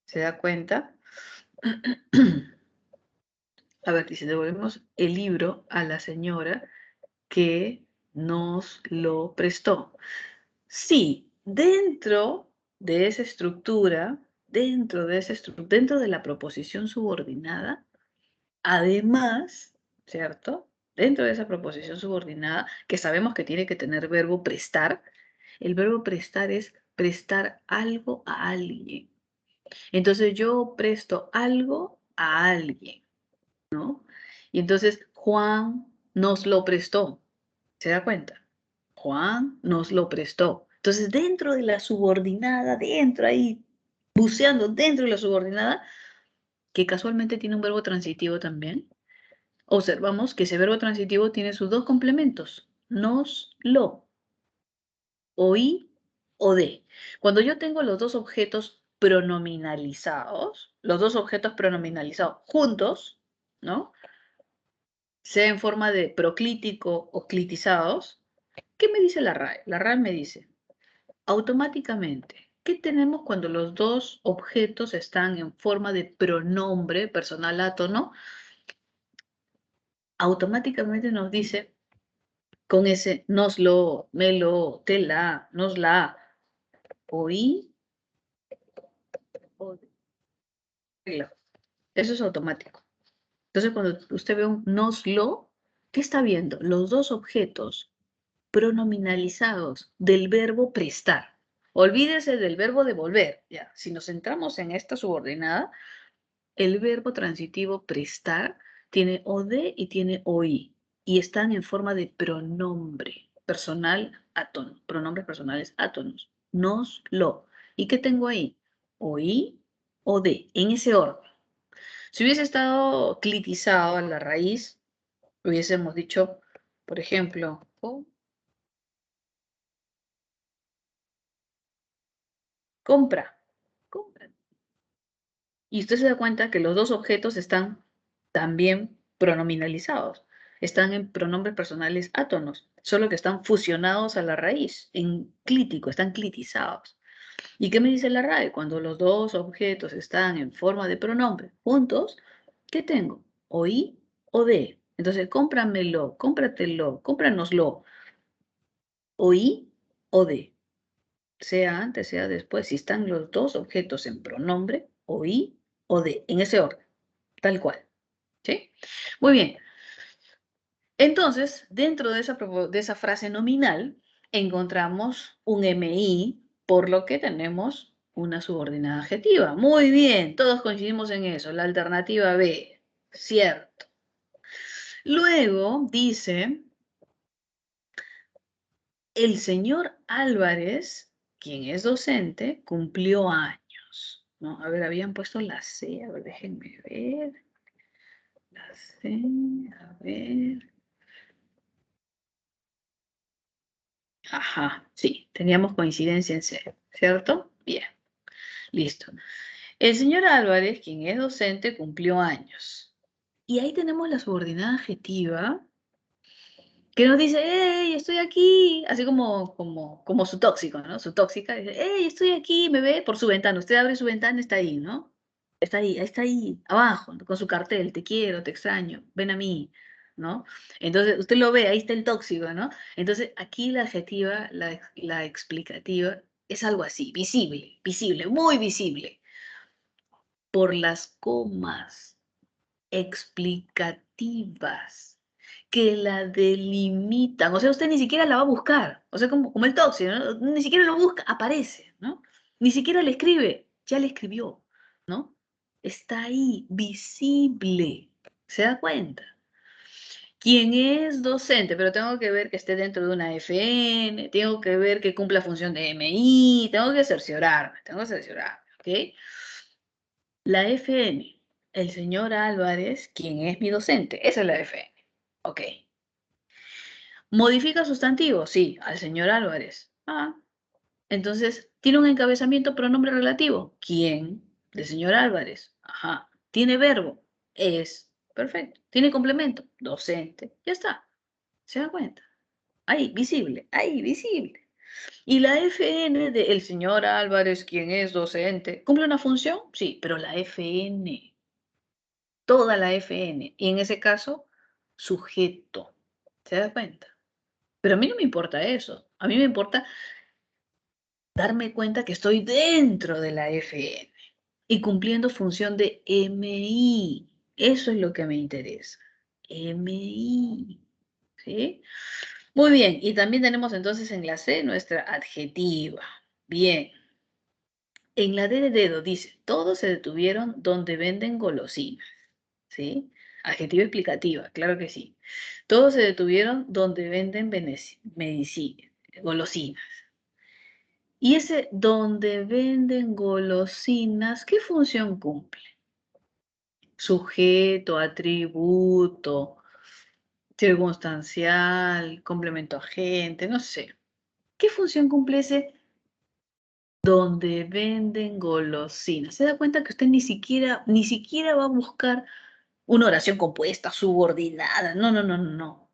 ¿Se da cuenta? A ver, dice, devolvemos el libro a la señora que nos lo prestó. Sí, dentro de la proposición subordinada, además, ¿cierto? Dentro de esa proposición subordinada, que sabemos que tiene que tener verbo prestar, el verbo prestar es prestar algo a alguien. Entonces yo presto algo a alguien, ¿no? Y entonces Juan nos lo prestó. ¿Se da cuenta? Juan nos lo prestó. Entonces dentro de la subordinada, dentro ahí, buceando dentro de la subordinada, que casualmente tiene un verbo transitivo también, observamos que ese verbo transitivo tiene sus dos complementos, nos, lo, oí o de. Cuando yo tengo los dos objetos pronominalizados, juntos, ¿no? Sea en forma de proclítico o clitizados, ¿qué me dice la RAE? La RAE me dice, automáticamente, ¿qué tenemos cuando los dos objetos están en forma de pronombre personal átono? Automáticamente nos dice con ese noslo, melo, tela, nosla, oí, oíla. Eso es automático. Entonces, cuando usted ve un noslo, ¿qué está viendo? Los dos objetos pronominalizados del verbo prestar. Olvídese del verbo devolver. Ya, si nos centramos en esta subordinada, el verbo transitivo prestar tiene OD y tiene OI y están en forma de pronombre personal átono, pronombres personales átonos. Nos, lo. ¿Y qué tengo ahí? OI, OD, en ese orden. Si hubiese estado clitizado a la raíz, hubiésemos dicho, por ejemplo, compra, compra. Y usted se da cuenta que los dos objetos están también pronominalizados. Están en pronombres personales átonos, solo que están fusionados a la raíz, en clítico, están clitizados. ¿Y qué me dice la RAE? Cuando los dos objetos están en forma de pronombre juntos, ¿qué tengo? ¿Oí o de? Entonces, cómpramelo, cómpratelo, cómpranoslo. ¿Oí o de? Sea antes, sea después, si están los dos objetos en pronombre, oí o de, en ese orden, tal cual. ¿Sí? Muy bien. Entonces, dentro de esa frase nominal, encontramos un MI, por lo que tenemos una subordinada adjetiva. Muy bien, todos coincidimos en eso. La alternativa B, cierto. Luego dice, el señor Álvarez, quien es docente, cumplió años. ¿No? A ver, habían puesto la C, a ver, déjenme ver. La C, a ver. Ajá, sí, teníamos coincidencia en C, ¿cierto? Bien, listo. El señor Álvarez, quien es docente, cumplió años. Y ahí tenemos la subordinada adjetiva que nos dice, ¡hey, estoy aquí! Así como su tóxico, ¿no? Su tóxica dice, ¡hey, estoy aquí! Me ve por su ventana. Usted abre su ventana, está ahí, ¿no? Está ahí, abajo, con su cartel, te quiero, te extraño, ven a mí, ¿no? Entonces, usted lo ve, ahí está el tóxico, ¿no? Entonces, aquí la adjetiva, la explicativa, es algo así, visible, visible, muy visible, por las comas explicativas que la delimitan. O sea, usted ni siquiera la va a buscar. O sea, como el tóxico, ¿no? Ni siquiera lo busca, aparece, ¿no? Ni siquiera le escribe, ya le escribió, ¿no? Está ahí, visible. ¿Se da cuenta? Quien es docente, pero tengo que ver que esté dentro de una FN, tengo que ver que cumpla función de MI, tengo que cerciorarme, ¿ok? La FN, el señor Álvarez, quien es mi docente, esa es la FN, ok. ¿Modifica sustantivo? Sí, al señor Álvarez. Ah, entonces, ¿tiene un encabezamiento pronombre relativo? ¿Quién? Del señor Álvarez. Ajá. ¿Tiene verbo? Es. Perfecto. ¿Tiene complemento? Docente. Ya está. ¿Se da cuenta? Ahí, visible. Ahí, visible. ¿Y la FN de el señor Álvarez, quien es docente, cumple una función? Sí, pero la FN, toda la FN, y en ese caso, sujeto. ¿Se da cuenta? Pero a mí no me importa eso. A mí me importa darme cuenta que estoy dentro de la FN y cumpliendo función de MI. Eso es lo que me interesa. MI. ¿sí? Muy bien, y también tenemos entonces en la C nuestra adjetiva. Bien, en la D de dedo dice, todos se detuvieron donde venden golosinas, ¿sí? Adjetiva explicativa, claro que sí. Todos se detuvieron donde venden golosinas. Y ese donde venden golosinas, ¿qué función cumple? Sujeto, atributo, circunstancial, complemento agente, no sé. ¿Qué función cumple ese donde venden golosinas? ¿Se da cuenta que usted ni siquiera va a buscar una oración compuesta, subordinada? No, no, no, no, no.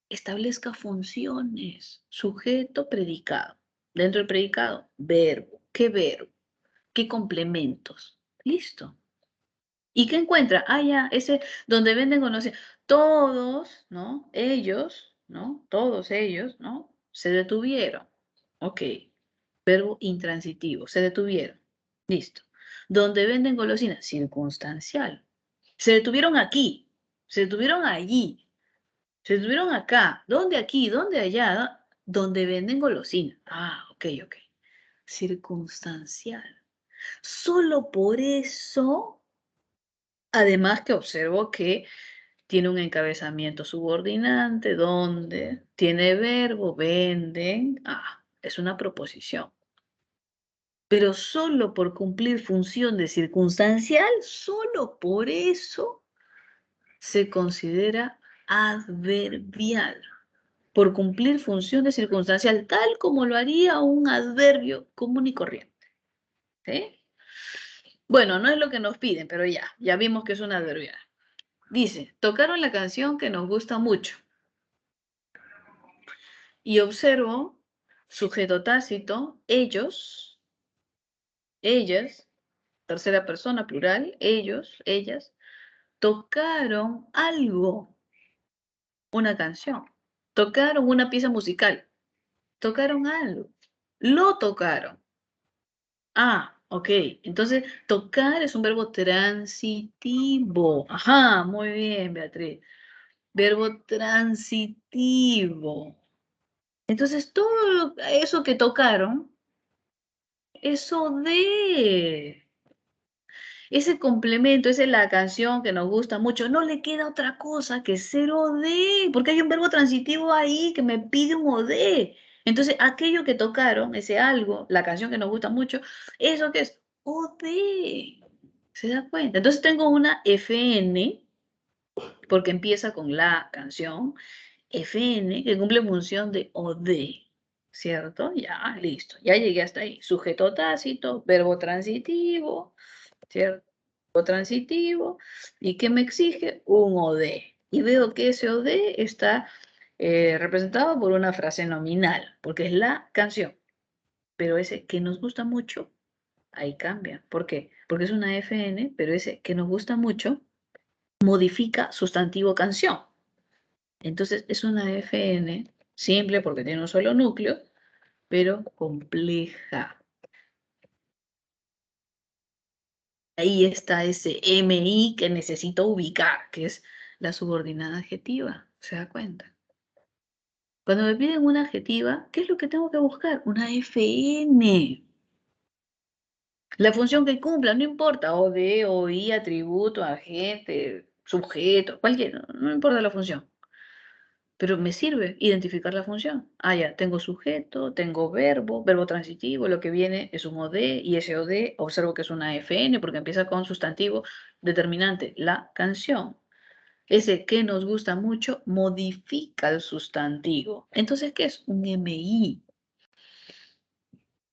Establezca funciones. Sujeto, predicado. Dentro del predicado, verbo. ¿Qué verbo? ¿Qué complementos? Listo. ¿Y qué encuentra? Ah, ya, ese donde venden golosinas. Todos, ¿no? Ellos, ¿no? Todos ellos, ¿no? Se detuvieron. Ok. Verbo intransitivo. Se detuvieron. Listo. Donde venden golosinas. Circunstancial. Se detuvieron aquí. Se detuvieron allí. Se detuvieron acá. ¿Dónde aquí? ¿Dónde allá? Donde venden golosinas. Ah, ok, ok. Circunstancial. Solo por eso, además que observo que tiene un encabezamiento subordinante, donde tiene verbo, venden. Ah, es una proposición. Pero solo por cumplir función de circunstancial, solo por eso se considera adverbial. Por cumplir función de circunstancial, tal como lo haría un adverbio común y corriente. ¿Sí? Bueno, no es lo que nos piden, pero ya vimos que es un adverbial. Dice, tocaron la canción que nos gusta mucho. Y observo, sujeto tácito, ellos, ellas, tercera persona plural, ellos, ellas, tocaron algo, una canción, tocaron una pieza musical, tocaron algo, lo tocaron. Ah, ok. Entonces, tocar es un verbo transitivo. Ajá, muy bien, Beatriz. Verbo transitivo. Entonces, todo eso que tocaron, eso de ese complemento, esa es la canción que nos gusta mucho, no le queda otra cosa que ser o de, porque hay un verbo transitivo ahí que me pide un o de. Entonces, aquello que tocaron, ese algo, la canción que nos gusta mucho, ¿eso qué es? O de. ¿Se da cuenta? Entonces tengo una FN, porque empieza con la canción, FN, que cumple función de o de, ¿cierto? Ya, listo, ya llegué hasta ahí. Sujeto tácito, verbo transitivo, ¿cierto? Verbo transitivo, ¿y qué me exige? Un o de. Y veo que ese o de está representado por una frase nominal, porque es la canción. Pero ese que nos gusta mucho, ahí cambia. ¿Por qué? Porque es una FN, pero ese que nos gusta mucho modifica sustantivo canción. Entonces es una FN simple porque tiene un solo núcleo, pero compleja. Ahí está ese MI que necesito ubicar, que es la subordinada adjetiva. ¿Se da cuenta? Cuando me piden una adjetiva, ¿qué es lo que tengo que buscar? Una FN. La función que cumpla, no importa, o de, o i, atributo, agente, sujeto, cualquiera, no importa la función. Pero me sirve identificar la función. Ah, ya, tengo sujeto, tengo verbo, verbo transitivo, lo que viene es un OD y ese OD observo que es una FN porque empieza con sustantivo determinante, la canción. Ese que nos gusta mucho modifica el sustantivo. Entonces, ¿qué es? Un MI.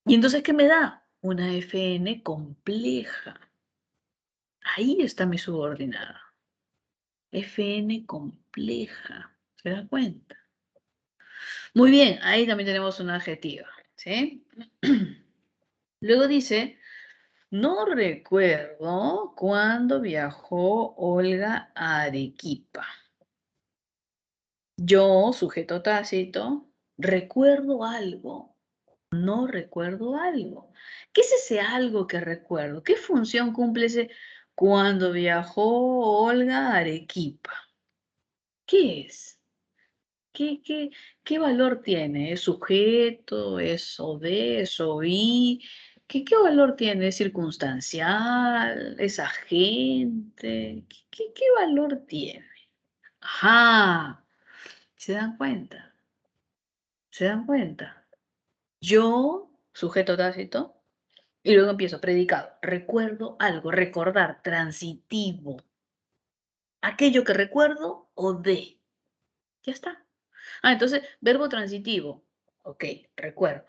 ¿Y entonces qué me da? Una FN compleja. Ahí está mi subordinada. FN compleja. ¿Se da cuenta? Muy bien, ahí también tenemos una adjetiva, ¿sí? Luego dice, no recuerdo cuándo viajó Olga a Arequipa. Yo, sujeto tácito, recuerdo algo, no recuerdo algo. ¿Qué es ese algo que recuerdo? ¿Qué función cumple ese cuando viajó Olga a Arequipa? ¿Qué es? ¿Qué valor tiene? ¿Es sujeto? ¿Es OD? ¿Es OI? ¿Qué valor tiene? ¿Es circunstancial? ¿Es agente? ¿Qué valor tiene? Ajá, ¿se dan cuenta? ¿Se dan cuenta? Yo, sujeto tácito, y luego empiezo, predicado, recuerdo algo, recordar, transitivo, aquello que recuerdo o de, ya está. Ah, entonces, verbo transitivo, ok, recuerdo.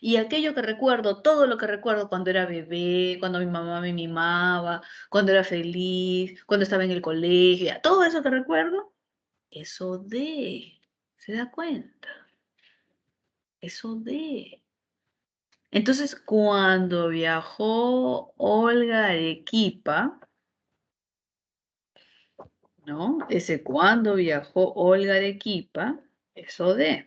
Y aquello que recuerdo, todo lo que recuerdo cuando era bebé, cuando mi mamá me mimaba, cuando era feliz, cuando estaba en el colegio, todo eso que recuerdo, eso de, ¿se da cuenta? Eso de. Entonces, cuando viajó Olga a Arequipa, ¿no? Ese cuando viajó Olga a Arequipa, eso de.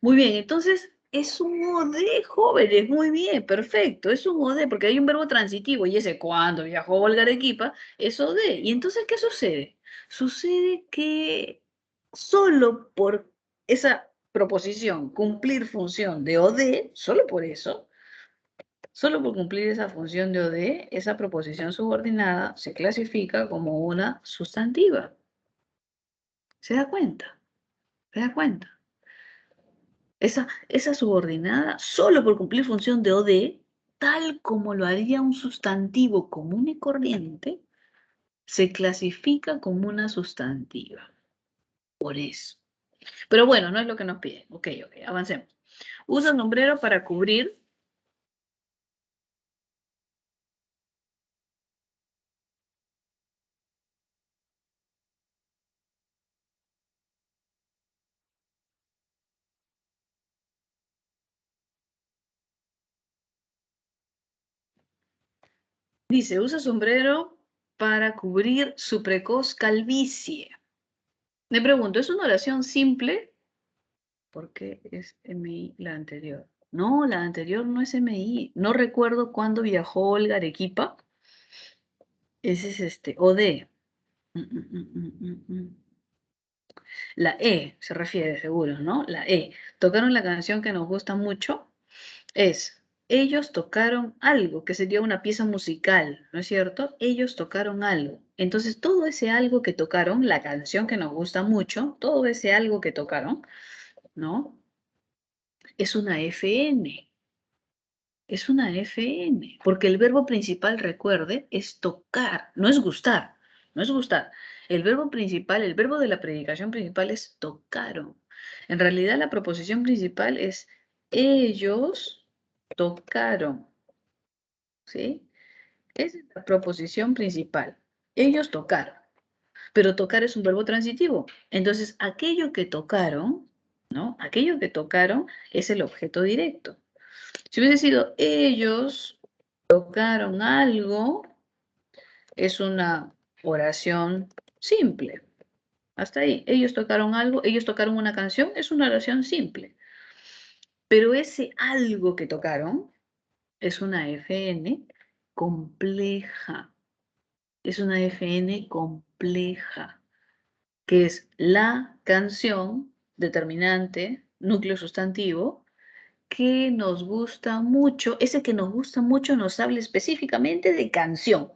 Muy bien, entonces es un OD, jóvenes, muy bien, perfecto, es un OD, porque hay un verbo transitivo y ese cuando viajó Olga a Arequipa es OD. ¿Y entonces qué sucede? Sucede que solo por esa proposición, cumplir función de OD, solo por eso, solo por cumplir esa función de OD, esa proposición subordinada se clasifica como una sustantiva. ¿Se da cuenta? ¿Se da cuenta? Esa subordinada, solo por cumplir función de OD, tal como lo haría un sustantivo común y corriente, se clasifica como una sustantiva. Por eso. Pero bueno, no es lo que nos piden. Ok, avancemos. Usa sombrero para cubrir. Dice, usa sombrero para cubrir su precoz calvicie. Me pregunto, ¿es una oración simple? Porque es MI la anterior. No, la anterior no es MI. No recuerdo cuándo viajó Olga a Arequipa. Ese es OD. Mm, mm, mm, mm, mm. La E se refiere, seguro, ¿no? La E. Tocaron la canción que nos gusta mucho. Es, ellos tocaron algo, que sería una pieza musical, ¿no es cierto? Ellos tocaron algo. Entonces, todo ese algo que tocaron, la canción que nos gusta mucho, todo ese algo que tocaron, ¿no? Es una FN. Es una FN, porque el verbo principal, recuerde, es tocar, no es gustar, no es gustar. El verbo principal, el verbo de la predicación principal es tocaron. En realidad la proposición principal es ellos tocaron, ¿sí? Esa es la proposición principal. Ellos tocaron, pero tocar es un verbo transitivo. Entonces, aquello que tocaron, ¿no? Aquello que tocaron es el objeto directo. Si hubiese sido ellos tocaron algo, es una oración simple. Hasta ahí. Ellos tocaron algo, ellos tocaron una canción, es una oración simple. Pero ese algo que tocaron es una FN compleja. Es una FN compleja, que es la canción determinante, núcleo sustantivo, que nos gusta mucho. Ese que nos gusta mucho nos habla específicamente de canción.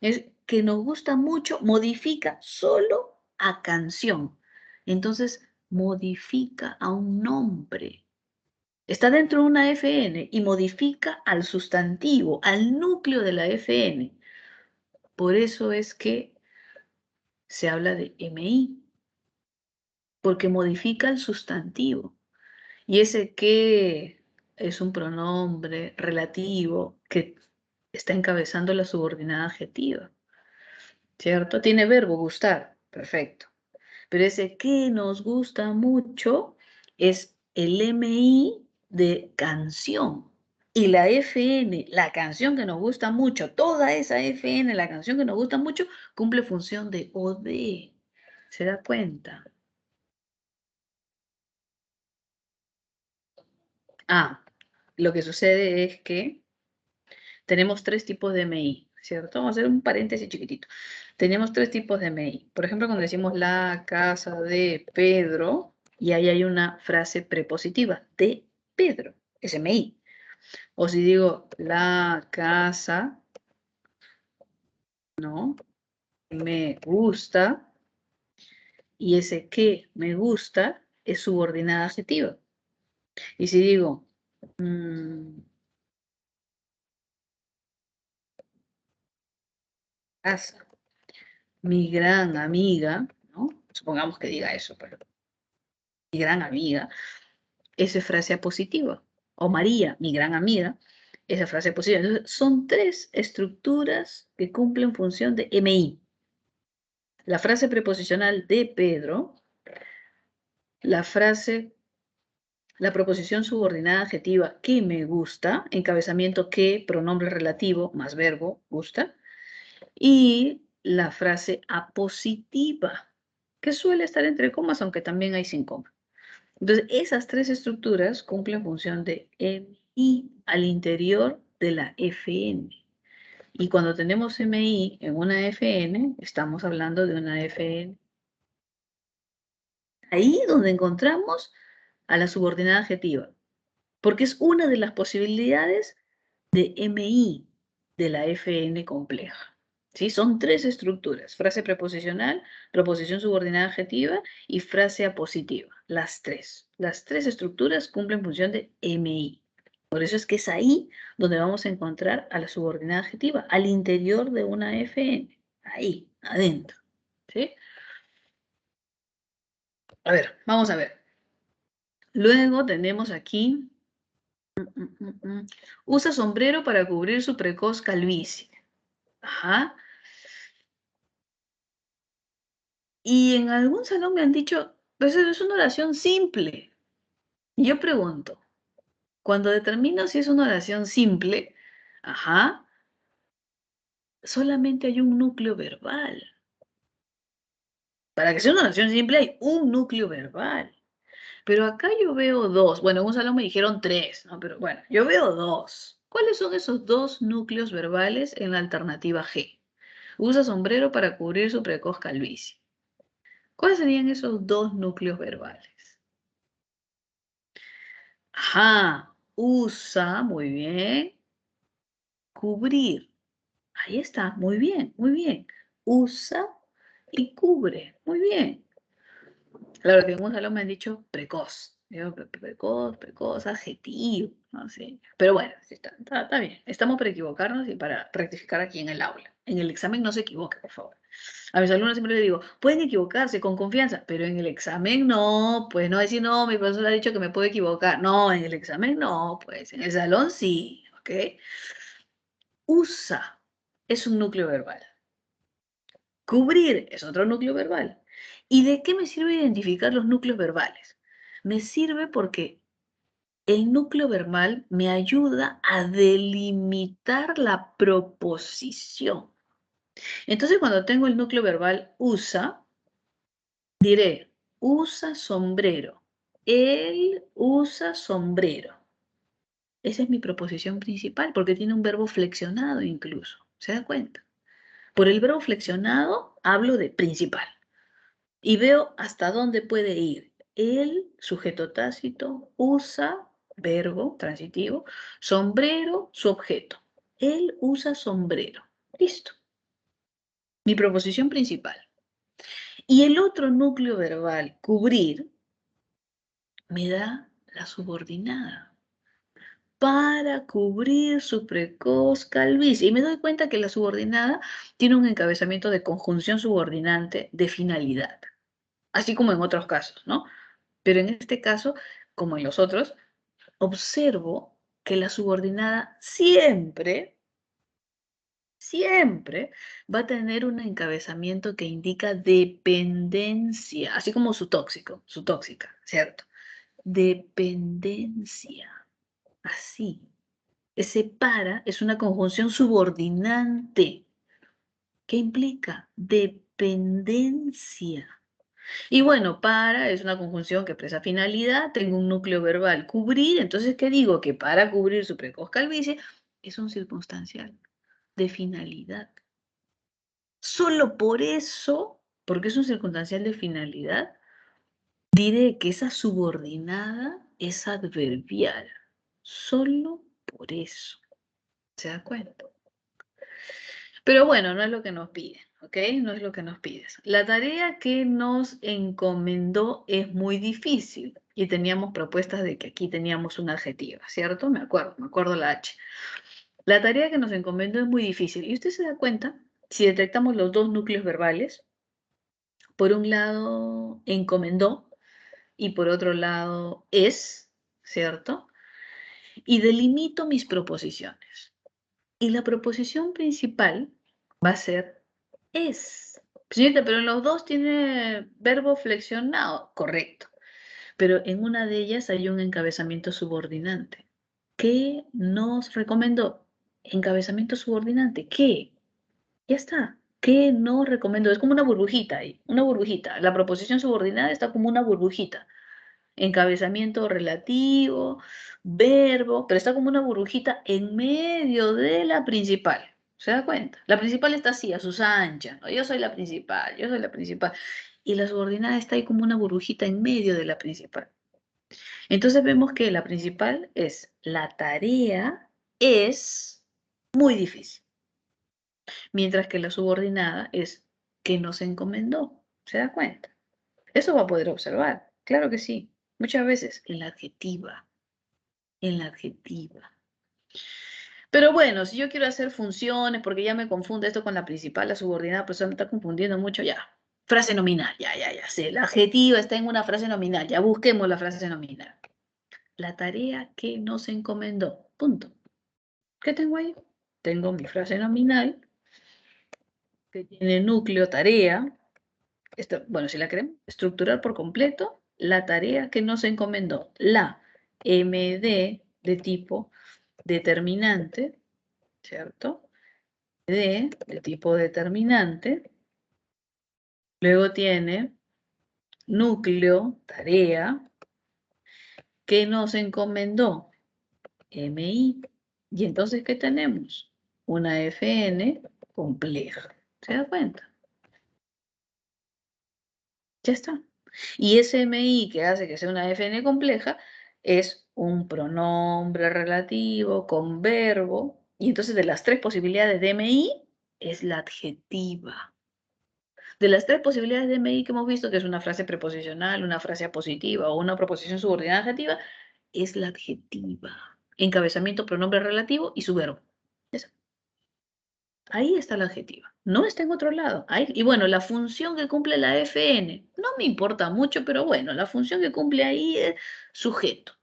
Es que nos gusta mucho, modifica solo a canción. Entonces, modifica a un nombre. Está dentro de una FN y modifica al sustantivo, al núcleo de la FN. Por eso es que se habla de MI, porque modifica el sustantivo. Y ese que es un pronombre relativo que está encabezando la subordinada adjetiva, ¿cierto? Tiene verbo gustar, perfecto. Pero ese que nos gusta mucho es el MI de canción. Y la FN, la canción que nos gusta mucho, toda esa FN, la canción que nos gusta mucho, cumple función de OD. ¿Se da cuenta? Ah, lo que sucede es que tenemos tres tipos de MI, ¿cierto? Vamos a hacer un paréntesis chiquitito. Tenemos tres tipos de MI. Por ejemplo, cuando decimos la casa de Pedro, y ahí hay una frase prepositiva, de Pedro, es MI. O si digo la casa, ¿no? Me gusta, y ese que me gusta es subordinada adjetiva. Y si digo, casa, mi gran amiga, ¿no? Supongamos que diga eso, pero mi gran amiga, esa es frase apositiva. O María, mi gran amiga, esa frase positiva. Entonces, son tres estructuras que cumplen función de MI. La frase preposicional de Pedro, la frase, la proposición subordinada adjetiva que me gusta, encabezamiento que, pronombre relativo más verbo, gusta, y la frase apositiva, que suele estar entre comas, aunque también hay sin coma. Entonces, esas tres estructuras cumplen función de MI al interior de la FN. Y cuando tenemos MI en una FN, estamos hablando de una FN. Ahí donde encontramos a la subordinada adjetiva, porque es una de las posibilidades de MI de la FN compleja. ¿Sí? Son tres estructuras: frase preposicional, proposición subordinada adjetiva y frase apositiva. Las tres. Las tres estructuras cumplen función de MI. Por eso es que es ahí donde vamos a encontrar a la subordinada adjetiva, al interior de una FN. Ahí, adentro. ¿Sí? A ver, vamos a ver. Luego tenemos aquí, usa sombrero para cubrir su precoz calvicie. Ajá. Y en algún salón me han dicho, pues eso es una oración simple. Y yo pregunto, cuando determino si es una oración simple, ajá, solamente hay un núcleo verbal. Para que sea una oración simple hay un núcleo verbal. Pero acá yo veo dos. Bueno, en un salón me dijeron tres, ¿no? Pero bueno, yo veo dos. ¿Cuáles son esos dos núcleos verbales en la alternativa G? Usa sombrero para cubrir su precoz calvicie. ¿Cuáles serían esos dos núcleos verbales? Ajá, usa, muy bien, cubrir. Ahí está, muy bien, muy bien. Usa y cubre, muy bien. Claro que en un salón me han dicho precoz. Digo, precoz, precoz, adjetivo, no sé. Pero bueno, sí está bien. Estamos para equivocarnos y para rectificar aquí en el aula. En el examen no se equivoque, por favor. A mis alumnos siempre les digo, pueden equivocarse con confianza, pero en el examen no, pues no decir, no, mi profesor ha dicho que me puedo equivocar. No, en el examen no, pues en el salón sí, ¿ok? Usa es un núcleo verbal. Cubrir es otro núcleo verbal. ¿Y de qué me sirve identificar los núcleos verbales? Me sirve porque el núcleo verbal me ayuda a delimitar la proposición. Entonces, cuando tengo el núcleo verbal usa, diré, usa sombrero. Él usa sombrero. Esa es mi proposición principal porque tiene un verbo flexionado incluso. ¿Se da cuenta? Por el verbo flexionado hablo de principal y veo hasta dónde puede ir. El sujeto tácito usa verbo transitivo, sombrero su objeto. Él usa sombrero. Listo. mi proposición principal. Y el otro núcleo verbal, cubrir, me da la subordinada para cubrir su precoz calvicie. Y me doy cuenta que la subordinada tiene un encabezamiento de conjunción subordinante de finalidad, así como en otros casos, ¿no? Pero en este caso, como en los otros, observo que la subordinada siempre va a tener un encabezamiento que indica dependencia, así como su tóxico, su tóxica, ¿cierto? Dependencia, así. Ese para es una conjunción subordinante. ¿Qué implica? Dependencia. Y bueno, para es una conjunción que expresa finalidad, tengo un núcleo verbal, cubrir, entonces, ¿qué digo? Que para cubrir su precoz calvicie es un circunstancial de finalidad. Solo por eso, porque es un circunstancial de finalidad, diré que esa subordinada es adverbial. Solo por eso. ¿Se da cuenta? Pero bueno, no es lo que nos piden, ¿ok? No es lo que nos pides. La tarea que nos encomendó es muy difícil y teníamos propuestas de que aquí teníamos una adjetiva, ¿cierto? Me acuerdo la H. La tarea que nos encomendó es muy difícil y usted se da cuenta, si detectamos los dos núcleos verbales, por un lado encomendó y por otro lado es, ¿cierto? Y delimito mis proposiciones. Y la proposición principal va a ser es. Señorita, pero en los dos tiene verbo flexionado. Correcto. Pero en una de ellas hay un encabezamiento subordinante. ¿Qué nos recomendó? Encabezamiento subordinante. ¿Qué? Ya está. ¿Qué nos recomendó? Es como una burbujita ahí. Una burbujita. La proposición subordinada está como una burbujita. Encabezamiento relativo, verbo, pero está como una burbujita en medio de la principal. ¿Se da cuenta? La principal está así, a sus anchas, ¿no? Yo soy la principal, yo soy la principal. Y la subordinada está ahí como una burbujita en medio de la principal. Entonces vemos que la principal es la tarea es muy difícil, mientras que la subordinada es que nos encomendó. ¿Se da cuenta? Eso va a poder observar, claro que sí. Muchas veces en la adjetiva, en la adjetiva. Pero bueno, si yo quiero hacer funciones, porque ya me confunde esto con la principal, la subordinada, pues me está confundiendo mucho ya. Frase nominal, ya sé. La adjetiva está en una frase nominal, ya busquemos la frase nominal. La tarea que nos encomendó, punto. ¿Qué tengo ahí? Tengo mi frase nominal, que tiene núcleo, tarea. Esto, bueno, si la queremos estructurar por completo, la tarea que nos encomendó, la MD de tipo determinante, ¿cierto? De tipo determinante, luego tiene núcleo, tarea, que nos encomendó, MI. Y entonces, ¿qué tenemos? Una FN compleja. ¿Se da cuenta? Ya está. Y ese MI que hace que sea una FN compleja es un pronombre relativo con verbo. Y entonces de las tres posibilidades de MI es la adjetiva. De las tres posibilidades de MI que hemos visto, que es una frase preposicional, una frase apositiva o una proposición subordinada adjetiva, es la adjetiva. Encabezamiento, pronombre relativo y su verbo. Eso. Ahí está la adjetiva. No está en otro lado. Ahí, y bueno, la función que cumple la FN, no me importa mucho, pero bueno, la función que cumple ahí es sujeto.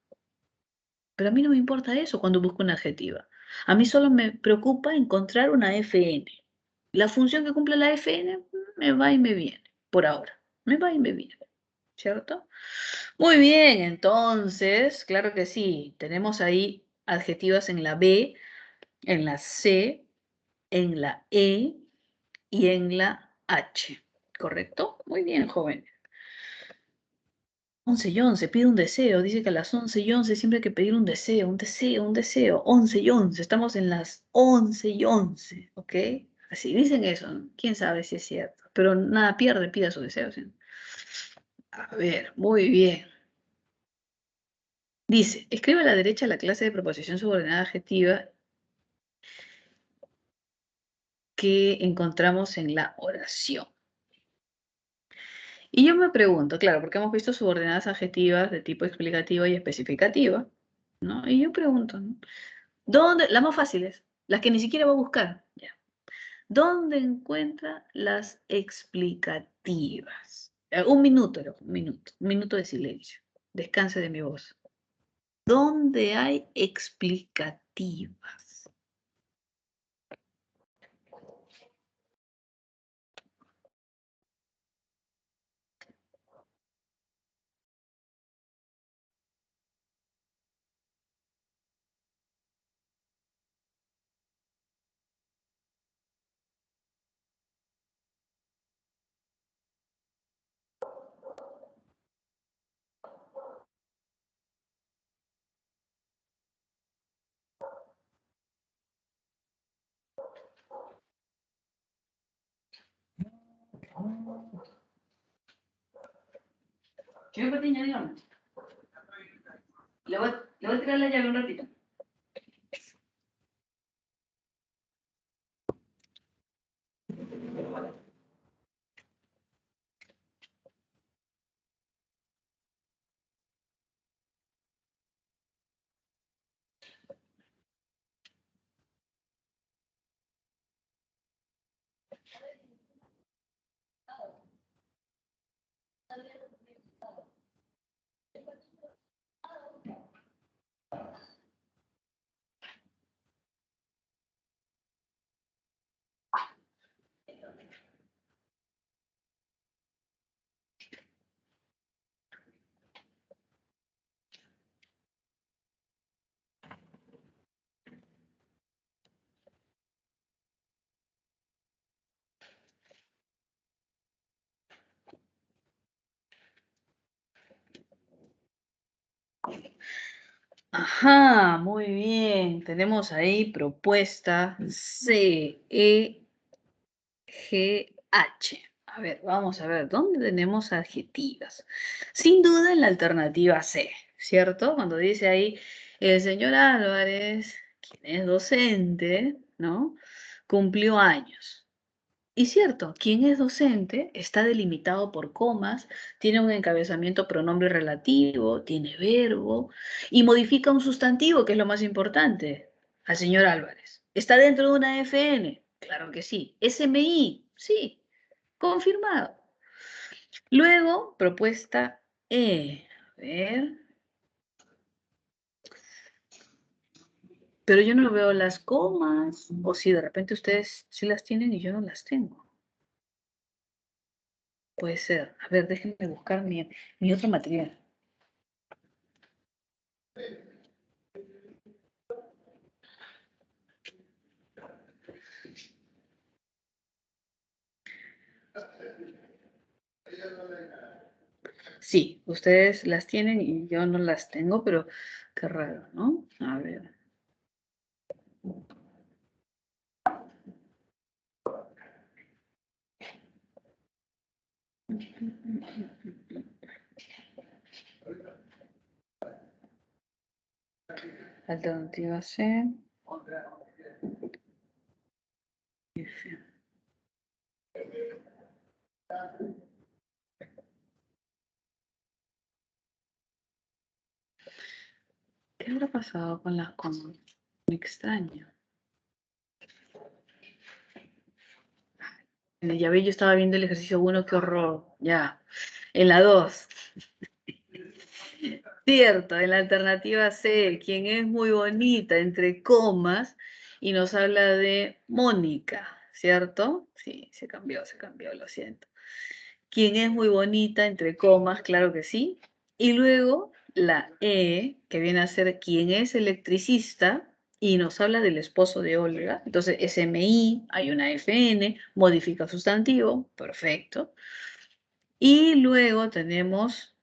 Pero a mí no me importa eso cuando busco una adjetiva. A mí solo me preocupa encontrar una FN. La función que cumple la FN me va y me viene, por ahora. Me va y me viene, ¿cierto? Muy bien, entonces, claro que sí, tenemos ahí adjetivas en la B, en la C, en la E y en la H, ¿correcto? Muy bien, joven. 11:11, pide un deseo, dice que a las 11:11 siempre hay que pedir un deseo, un deseo, un deseo. 11:11, estamos en las 11:11, ¿ok? Así dicen eso, ¿no? Quién sabe si es cierto, pero nada pierde, pida su deseo, ¿sí? A ver, muy bien. Dice, escribe a la derecha la clase de proposición subordinada adjetiva que encontramos en la oración. Y yo me pregunto, claro, porque hemos visto subordinadas adjetivas de tipo explicativa y especificativa, ¿no? Y yo pregunto, ¿no? ¿Dónde? Las más fáciles, las que ni siquiera va a buscar. Ya. ¿Dónde encuentra las explicativas? Un minuto, un minuto de silencio. Descanse de mi voz. ¿Dónde hay explicativas? Señor Patiño, dígame. Le voy a tirar la llave un ratito. Ajá, muy bien. Tenemos ahí propuesta C, E, G, H. A ver, vamos a ver, ¿dónde tenemos adjetivas? Sin duda en la alternativa C, ¿cierto? Cuando dice ahí, el señor Álvarez, quien es docente, ¿no? Cumplió años. Y cierto, quien es docente está delimitado por comas, tiene un encabezamiento pronombre relativo, tiene verbo y modifica un sustantivo, que es lo más importante. Al señor Álvarez. ¿Está dentro de una FN? Claro que sí. SMI, sí, confirmado. Luego, propuesta E. A ver. Pero yo no veo las comas. O si de repente ustedes sí las tienen y yo no las tengo. Puede ser. A ver, déjenme buscar mi otro material. Sí, ustedes las tienen y yo no las tengo, pero qué raro, ¿no? A ver. Alternativa C. F. ¿Qué habrá pasado con las comas? Me extraño. Ya ve, yo estaba viendo el ejercicio 1, qué horror. Ya. En la 2. Cierto, en la alternativa C, quien es muy bonita, entre comas, y nos habla de Mónica, ¿cierto? Sí, se cambió, lo siento. Quien es muy bonita, entre comas, claro que sí. Y luego la E, que viene a ser quien es electricista, y nos habla del esposo de Olga. Entonces, SMI, hay una FN, modifica sustantivo, perfecto. Y luego tenemos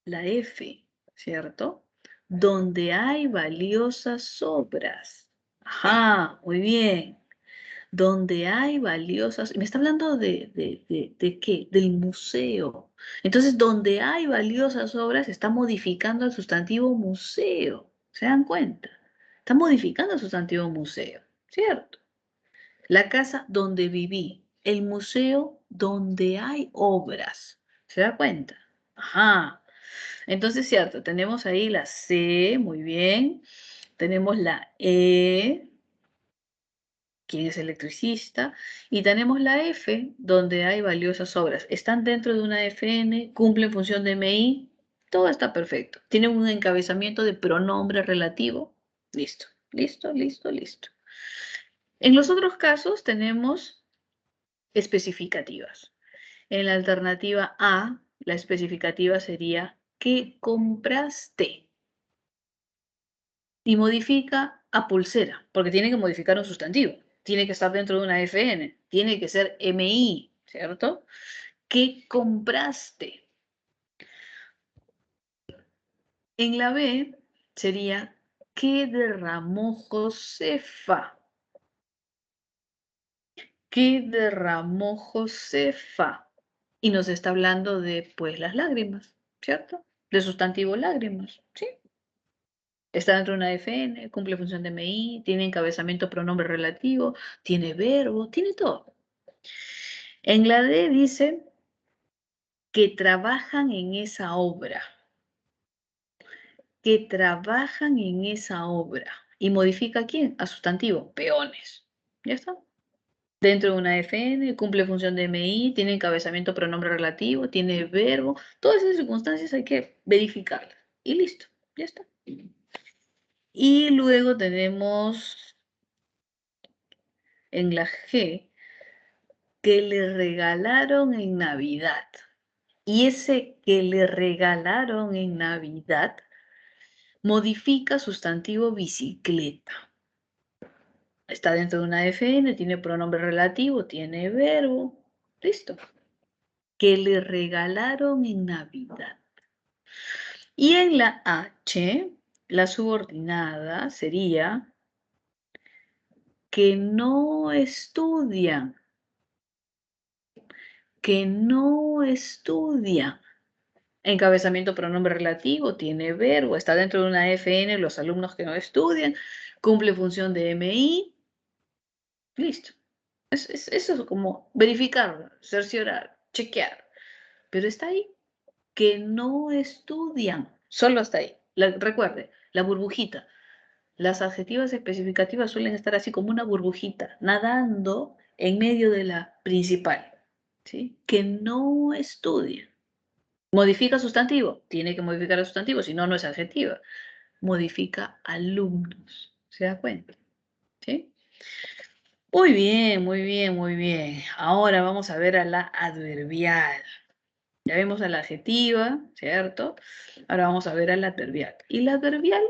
la F, ¿cierto? Donde hay valiosas obras. Ajá, muy bien. Donde hay valiosas, me está hablando de qué, del museo. Entonces, donde hay valiosas obras, está modificando el sustantivo museo. ¿Se dan cuenta? Está modificando el sustantivo museo, ¿cierto? La casa donde viví. El museo donde hay obras. ¿Se da cuenta? Ajá. Entonces, cierto, tenemos ahí la C, muy bien. Tenemos la E, quien es electricista, y tenemos la F, donde hay valiosas obras. Están dentro de una FN, cumplen función de MI, todo está perfecto. Tienen un encabezamiento de pronombre relativo. Listo, listo, listo, listo. En los otros casos tenemos especificativas. En la alternativa A, la especificativa sería ¿qué compraste? Y modifica a pulsera, porque tiene que modificar un sustantivo. Tiene que estar dentro de una FN, tiene que ser MI, ¿cierto? ¿Qué compraste? En la B sería ¿qué derramó Josefa? ¿Qué derramó Josefa? Y nos está hablando de, pues, las lágrimas, ¿cierto? De sustantivo lágrimas, ¿sí? Está dentro de una FN, cumple función de MI, tiene encabezamiento pronombre relativo, tiene verbo, tiene todo. En la D dice que trabajan en esa obra, que trabajan en esa obra. ¿Y modifica a quién? A sustantivo, peones. ¿Ya está? Dentro de una FN, cumple función de MI, tiene encabezamiento pronombre relativo, tiene verbo. Todas esas circunstancias hay que verificarlas. Y listo, ya está. Y luego tenemos en la G que le regalaron en Navidad. Y ese que le regalaron en Navidad modifica sustantivo bicicleta. Está dentro de una FN, tiene pronombre relativo, tiene verbo. Listo. Que le regalaron en Navidad. Y en la H, la subordinada sería que no estudian, que no estudian. Encabezamiento pronombre relativo, tiene verbo, está dentro de una FN, los alumnos que no estudian, cumple función de MI, listo. Eso es como verificar, cerciorar, chequear, pero está ahí, que no estudian, solo está ahí. Recuerde, la burbujita, las adjetivas especificativas suelen estar así como una burbujita, nadando en medio de la principal, ¿sí? Que no estudian. Modifica sustantivo, tiene que modificar el sustantivo, si no, no es adjetiva. Modifica alumnos, ¿se da cuenta? ¿Sí? Muy bien, muy bien, muy bien. Ahora vamos a ver a la adverbial. Ya vemos a la adjetiva, ¿cierto? Ahora vamos a ver a la adverbial. Y la adverbial,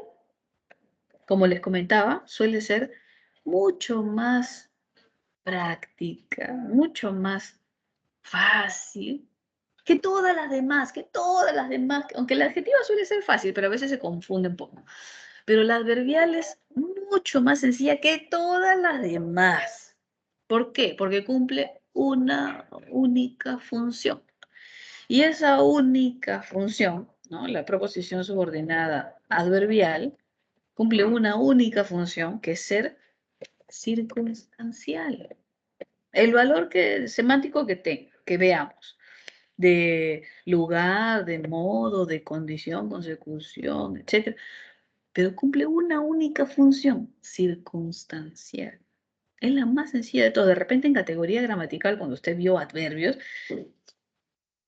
como les comentaba, suele ser mucho más práctica, mucho más fácil que todas las demás, aunque la adjetiva suele ser fácil, pero a veces se confunde un poco. Pero la adverbial es mucho más sencilla que todas las demás. ¿Por qué? Porque cumple una única función. Y esa única función, ¿no? La proposición subordinada adverbial, cumple una única función que es ser circunstancial. El valor semántico que veamos de lugar, de modo, de condición, consecución, etc. Pero cumple una única función, circunstancial. Es la más sencilla de todo. De repente en categoría gramatical, cuando usted vio adverbios,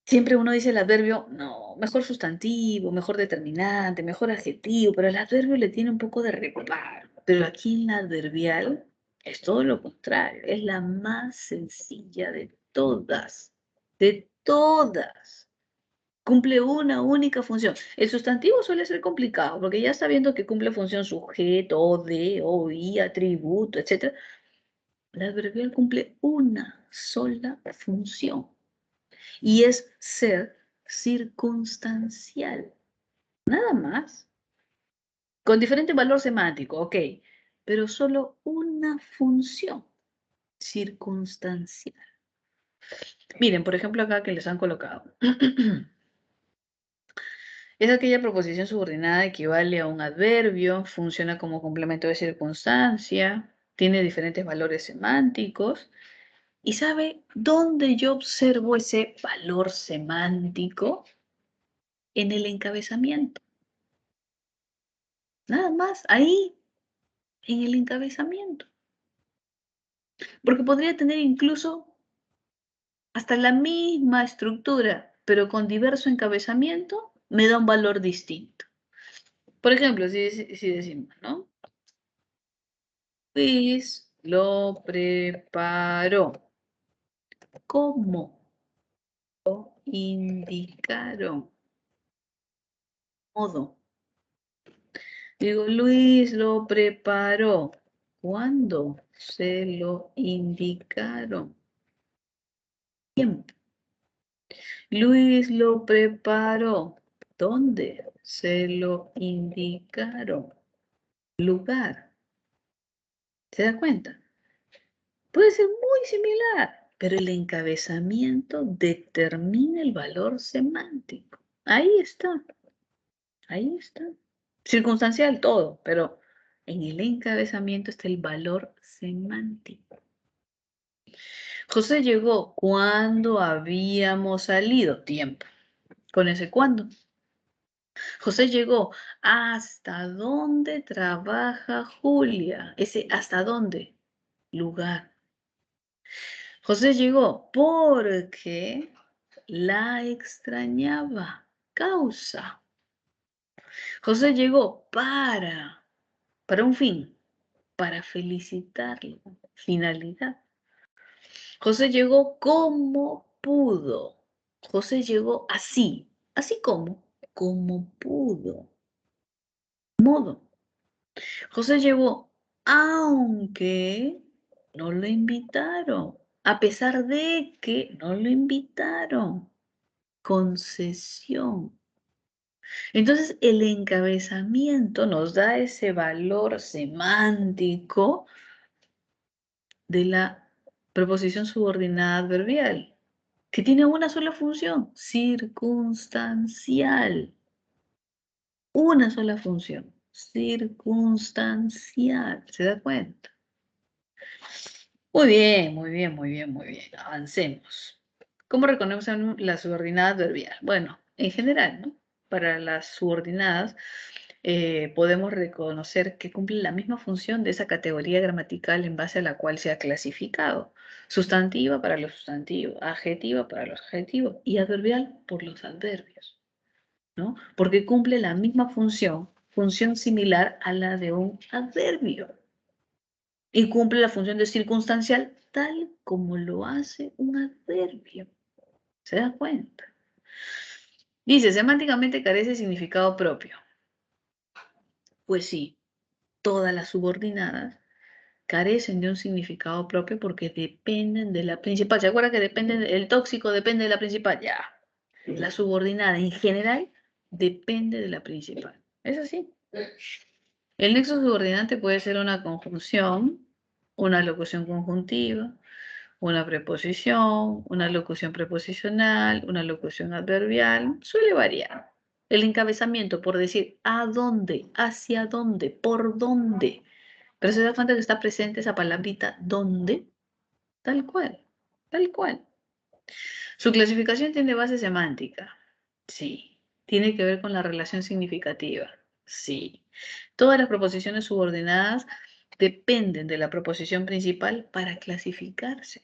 siempre uno dice el adverbio, no, mejor sustantivo, mejor determinante, mejor adjetivo, pero el adverbio le tiene un poco de reparo. Pero aquí en la adverbial es todo lo contrario, es la más sencilla de todas, de todas. Cumple una única función. El sustantivo suele ser complicado porque ya está viendo que cumple función sujeto, o de, o y, atributo, etc. La adverbial cumple una sola función y es ser circunstancial. Nada más. Con diferente valor semántico, ok, pero solo una función circunstancial. Miren, por ejemplo, acá que les han colocado. Es aquella proposición subordinada equivale a un adverbio, funciona como complemento de circunstancia, tiene diferentes valores semánticos. ¿Y sabe dónde yo observo ese valor semántico? En el encabezamiento. Nada más, ahí, en el encabezamiento. Porque podría tener incluso hasta la misma estructura, pero con diverso encabezamiento, me da un valor distinto. Por ejemplo, si decimos, ¿no? Luis lo preparó. ¿Cómo lo indicaron? Modo. Digo, Luis lo preparó. ¿Cuándo se lo indicaron? Tiempo. Luis lo preparó. ¿Dónde se lo indicaron? Lugar. ¿Se da cuenta? Puede ser muy similar, pero el encabezamiento determina el valor semántico. Ahí está. Ahí está. Circunstancial todo, pero en el encabezamiento está el valor semántico. José llegó cuando habíamos salido. Tiempo. Con ese cuándo. José llegó. ¿Hasta dónde trabaja Julia? Ese ¿hasta dónde? Lugar. José llegó porque la extrañaba. Causa. José llegó para un fin, para felicitarlo. Finalidad. José llegó como pudo. José llegó así. ¿Así como pudo. Modo. José llegó aunque no lo invitaron. A pesar de que no lo invitaron. Concesión. Entonces, el encabezamiento nos da ese valor semántico de la preposición subordinada adverbial, que tiene una sola función, circunstancial. Una sola función, circunstancial. ¿Se da cuenta? Muy bien, muy bien, muy bien, muy bien. Avancemos. ¿Cómo reconocen la subordinada adverbial? Bueno, en general, ¿no? Para las subordinadas, podemos reconocer que cumple la misma función de esa categoría gramatical en base a la cual se ha clasificado. Sustantiva para los sustantivos, adjetiva para los adjetivos y adverbial por los adverbios, ¿no? Porque cumple la misma función similar a la de un adverbio. Y cumple la función de circunstancial tal como lo hace un adverbio. ¿Se da cuenta? Dice, semánticamente carece de significado propio. Pues sí, todas las subordinadas carecen de un significado propio porque dependen de la principal. ¿Se acuerda que el tóxico depende de la principal? Ya. La subordinada en general depende de la principal. ¿Es así? El nexo subordinante puede ser una conjunción, una locución conjuntiva, una preposición, una locución preposicional, una locución adverbial. Suele variar. El encabezamiento por decir a dónde, hacia dónde, por dónde. Pero se da cuenta que está presente esa palabrita ¿dónde? Tal cual, tal cual. Su clasificación tiene base semántica. Sí. Tiene que ver con la relación significativa. Sí. Todas las proposiciones subordinadas dependen de la proposición principal para clasificarse.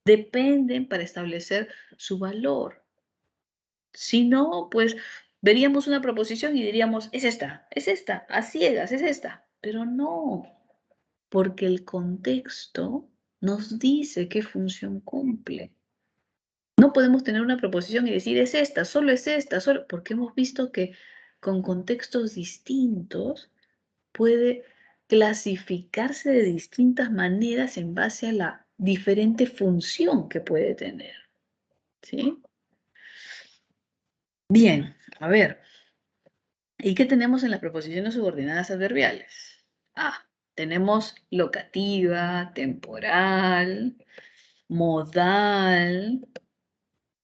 Dependen para establecer su valor. Si no, pues veríamos una proposición y diríamos, es esta, a ciegas, es esta. Pero no, porque el contexto nos dice qué función cumple. No podemos tener una proposición y decir es esta, solo, porque hemos visto que con contextos distintos puede clasificarse de distintas maneras en base a la diferente función que puede tener. ¿Sí? Bien, a ver. ¿Y qué tenemos en las preposiciones subordinadas adverbiales? Ah, tenemos locativa, temporal, modal.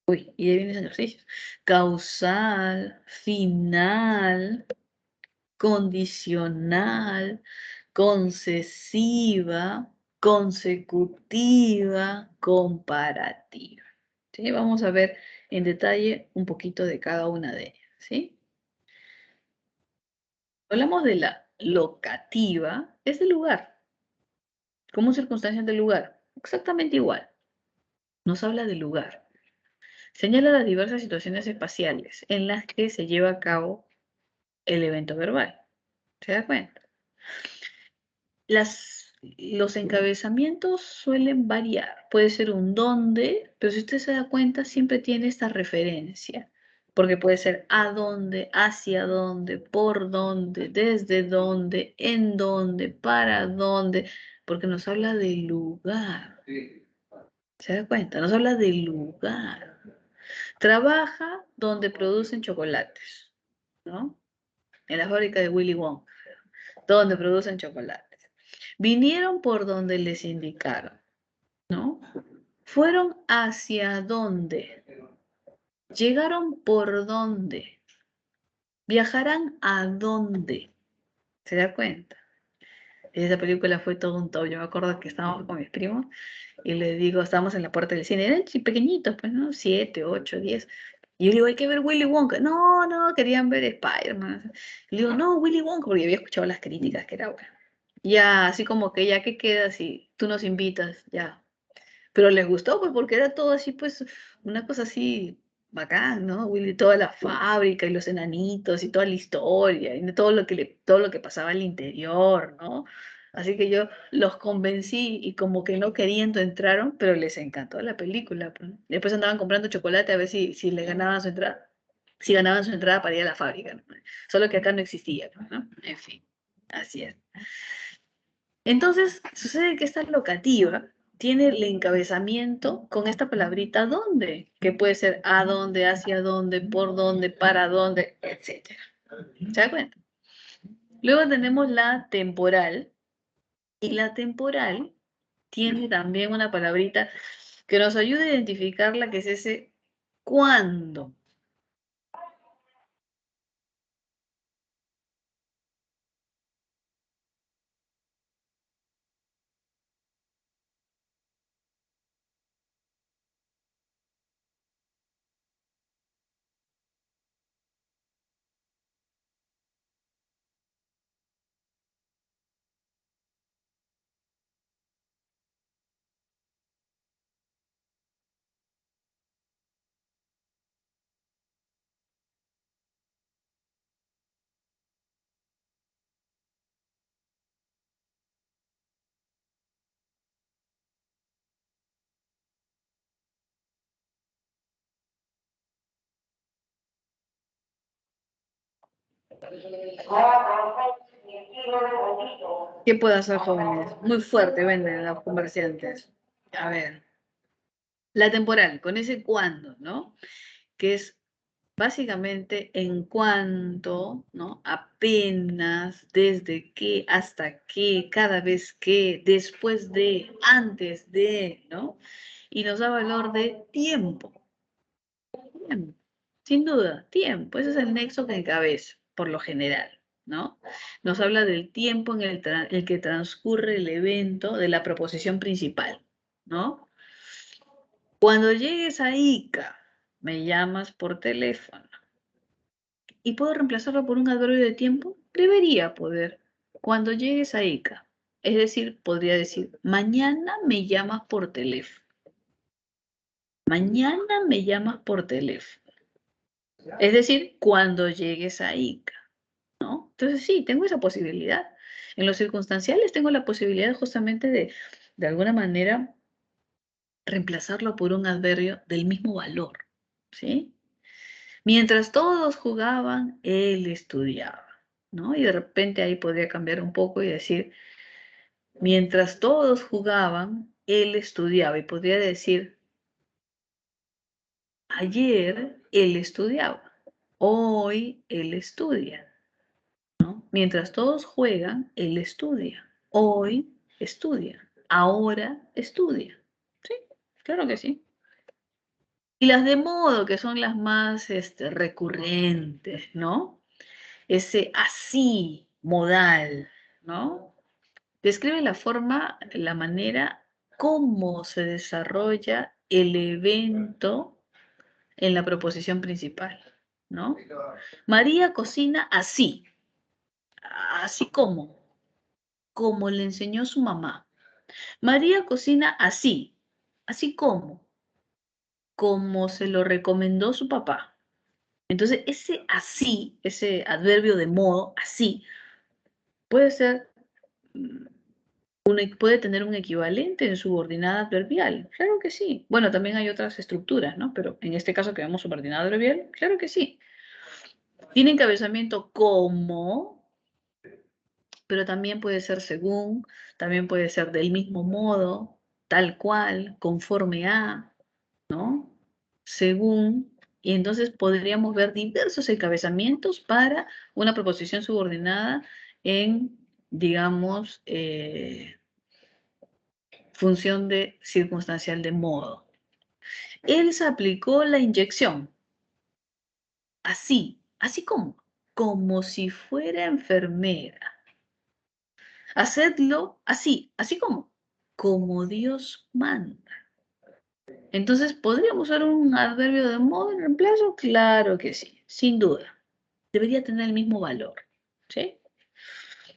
Uy, y ahí vienen los ejercicios. Causal, final, condicional, concesiva, consecutiva, comparativa. ¿Sí? Vamos a ver en detalle un poquito de cada una de ellas. ¿Sí? Hablamos de la locativa, es del lugar, como circunstancias del lugar, exactamente igual. Nos habla del lugar. Señala las diversas situaciones espaciales en las que se lleva a cabo el evento verbal. ¿Se da cuenta? Los encabezamientos suelen variar. Puede ser un dónde, pero si usted se da cuenta, siempre tiene esta referencia. Porque puede ser a dónde, hacia dónde, por dónde, desde dónde, en dónde, para dónde, porque nos habla del lugar. ¿Se da cuenta? Nos habla del lugar. Trabaja donde producen chocolates, ¿no? En la fábrica de Willy Wonka, donde producen chocolates. Vinieron por donde les indicaron, ¿no? Fueron hacia dónde. Llegaron por dónde. Viajarán a dónde. ¿Se da cuenta? Esa película fue todo un todo. Yo me acuerdo que estábamos con mis primos y les digo, estábamos en la puerta del cine. Eran pequeñitos, pues, ¿no? 7, 8, 10. Y yo le digo, hay que ver Willy Wonka. No, no, querían ver Spider-Man. Le digo, no, Willy Wonka, porque había escuchado las críticas que era bueno. Ya, así como que ya que queda si tú nos invitas, ya. Pero les gustó, pues, porque era todo así, pues, una cosa así bacán, ¿no? Willy, toda la fábrica y los enanitos y toda la historia y todo lo que pasaba al interior, ¿no? Así que yo los convencí y como que no queriendo entraron, pero les encantó la película, pues, ¿no? Después andaban comprando chocolate a ver si le ganaban su entrada, si ganaban su entrada para ir a la fábrica, ¿no? Solo que acá no existía, pues, ¿no? En fin, así es. Entonces, sucede que esta locativa tiene el encabezamiento con esta palabrita dónde, que puede ser a dónde, hacia dónde, por dónde, para dónde, etcétera. ¿Se da cuenta? Luego tenemos la temporal, y la temporal tiene también una palabrita que nos ayuda a identificarla, que es ese cuándo. ¿Qué puede hacer jóvenes? Muy fuerte venden los comerciantes. A ver, la temporal, con ese cuándo, ¿no? Que es básicamente en cuanto, ¿no? Apenas, desde que, hasta que, cada vez que, después de, antes de, ¿no? Y nos da valor de tiempo. Tiempo. Sin duda, tiempo. Ese es el nexo que encabeza, por lo general, ¿no? Nos habla del tiempo en el que transcurre el evento de la proposición principal, ¿no? Cuando llegues a Ica, me llamas por teléfono. ¿Y puedo reemplazarlo por un adverbio de tiempo? Debería poder. Cuando llegues a Ica. Es decir, podría decir, mañana me llamas por teléfono. Mañana me llamas por teléfono. Es decir, cuando llegues a Ica, ¿no? Entonces sí, tengo esa posibilidad. En los circunstanciales tengo la posibilidad justamente de alguna manera, reemplazarlo por un adverbio del mismo valor, ¿sí? Mientras todos jugaban, él estudiaba, ¿no? Y de repente ahí podría cambiar un poco y decir, mientras todos jugaban, él estudiaba. Y podría decir, ayer él estudiaba, hoy él estudia, ¿no? Mientras todos juegan, él estudia, hoy estudia, ahora estudia. Sí, claro que sí. Y las de modo, que son las más recurrentes, ¿no? Ese así modal, ¿no? Describe la forma, la manera, cómo se desarrolla el evento en la proposición principal, ¿no? María cocina así, así como le enseñó su mamá. María cocina así, así como se lo recomendó su papá. Entonces, ese así, ese adverbio de modo, así, puede ser, puede tener un equivalente en subordinada adverbial. Claro que sí. Bueno, también hay otras estructuras, ¿no? Pero en este caso que vemos subordinada adverbial, claro que sí. Tiene encabezamiento como, pero también puede ser según, también puede ser del mismo modo, tal cual, conforme a, ¿no? Según, y entonces podríamos ver diversos encabezamientos para una proposición subordinada en, digamos, función de circunstancial de modo. Elsa aplicó la inyección, así como si fuera enfermera. Hacedlo así como Dios manda. Entonces, ¿podríamos usar un adverbio de modo en reemplazo? Claro que sí, sin duda. Debería tener el mismo valor, ¿sí?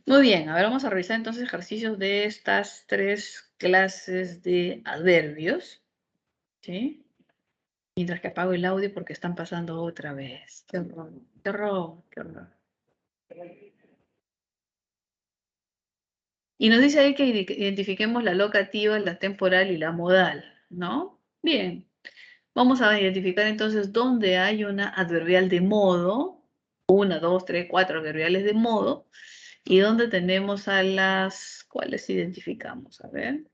Muy bien, a ver, vamos a revisar entonces ejercicios de estas tres clases de adverbios, ¿sí? Mientras que apago el audio porque están pasando otra vez. Qué horror, qué horror, qué horror. Y nos dice ahí que identifiquemos la locativa, la temporal y la modal, ¿no? Bien. Vamos a identificar entonces dónde hay una adverbial de modo, una, dos, tres, cuatro adverbiales de modo, y dónde tenemos a las, ¿cuáles identificamos? A ver.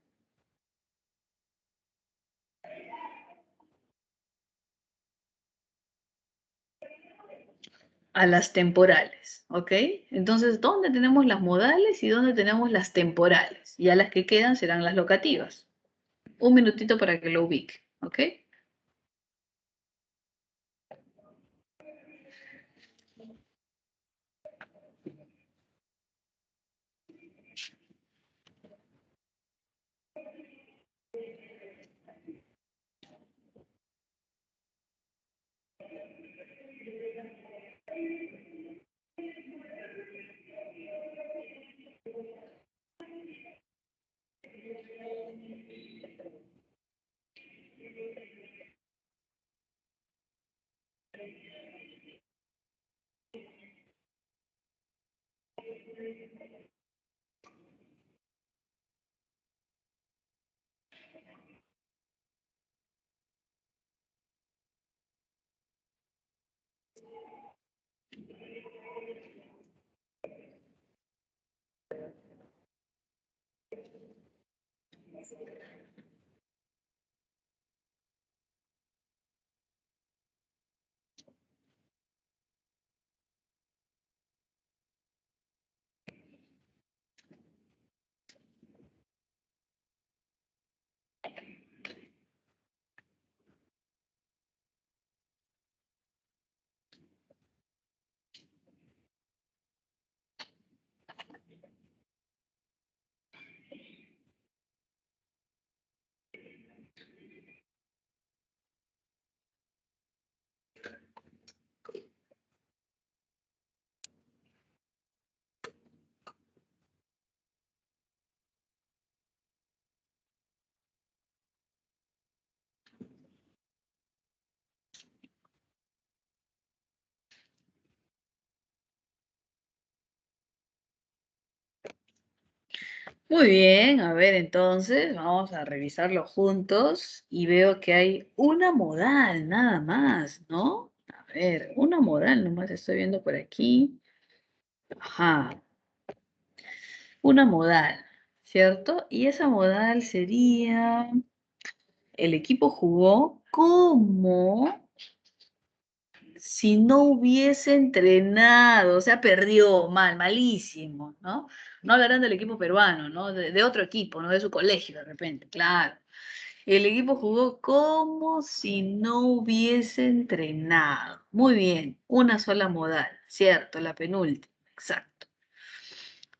A las temporales, ¿ok? Entonces, ¿dónde tenemos las modales y dónde tenemos las temporales? Y a las que quedan serán las locativas. Un minutito para que lo ubique, ¿ok? Muy bien, a ver, entonces vamos a revisarlo juntos y veo que hay una modal nada más, ¿no? A ver, una modal nomás estoy viendo por aquí. Ajá, una modal, ¿cierto? Y esa modal sería, el equipo jugó como si no hubiese entrenado, o sea, perdió malísimo, ¿no? No hablarán del equipo peruano, ¿no? De otro equipo, ¿no? De su colegio de repente, claro. El equipo jugó como si no hubiese entrenado. Muy bien, una sola modal, cierto, la penúltima, exacto.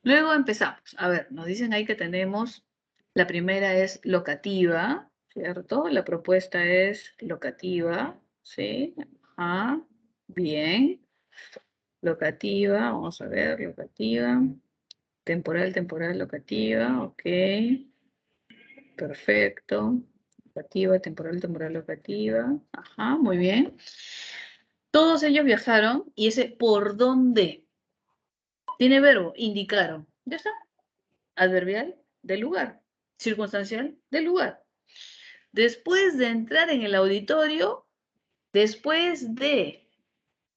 Luego empezamos. A ver, nos dicen ahí que tenemos, la primera es locativa, ¿cierto? La propuesta es locativa, ¿sí? Ah, bien. Locativa, vamos a ver, locativa. Temporal, temporal, locativa, ok. Perfecto. Locativa, temporal, temporal, locativa. Ajá, muy bien. Todos ellos viajaron y ese por dónde tiene verbo, indicaron. Ya está. Adverbial del lugar. Circunstancial del lugar. Después de entrar en el auditorio, después de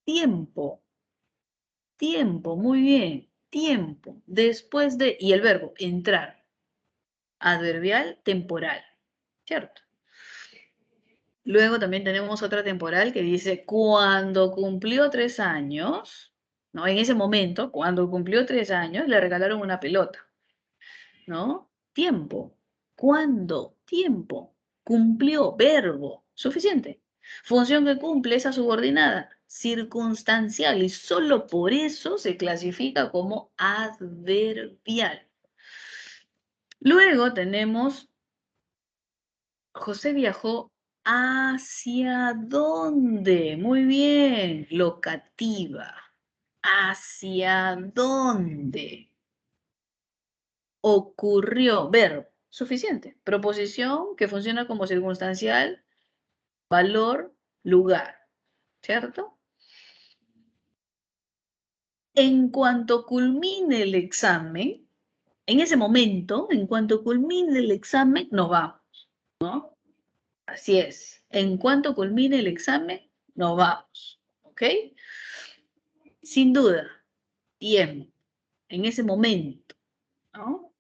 tiempo, tiempo, muy bien, tiempo, después de, y el verbo, entrar, adverbial temporal, ¿cierto? Luego también tenemos otra temporal que dice, cuando cumplió 3 años, ¿no? En ese momento, cuando cumplió 3 años, le regalaron una pelota, ¿no? Tiempo. ¿Cuándo? Tiempo. Cumplió, verbo. Suficiente. Función que cumple esa subordinada, circunstancial, y solo por eso se clasifica como adverbial. Luego tenemos, José viajó hacia dónde. Muy bien, locativa. ¿Hacia dónde? Ocurrió, verbo, suficiente. Proposición que funciona como circunstancial, valor, lugar, ¿cierto? En cuanto culmine el examen, en ese momento, en cuanto culmine el examen, nos vamos, ¿no? Así es. En cuanto culmine el examen, nos vamos, ¿ok? Sin duda, tiempo, en ese momento, ¿no?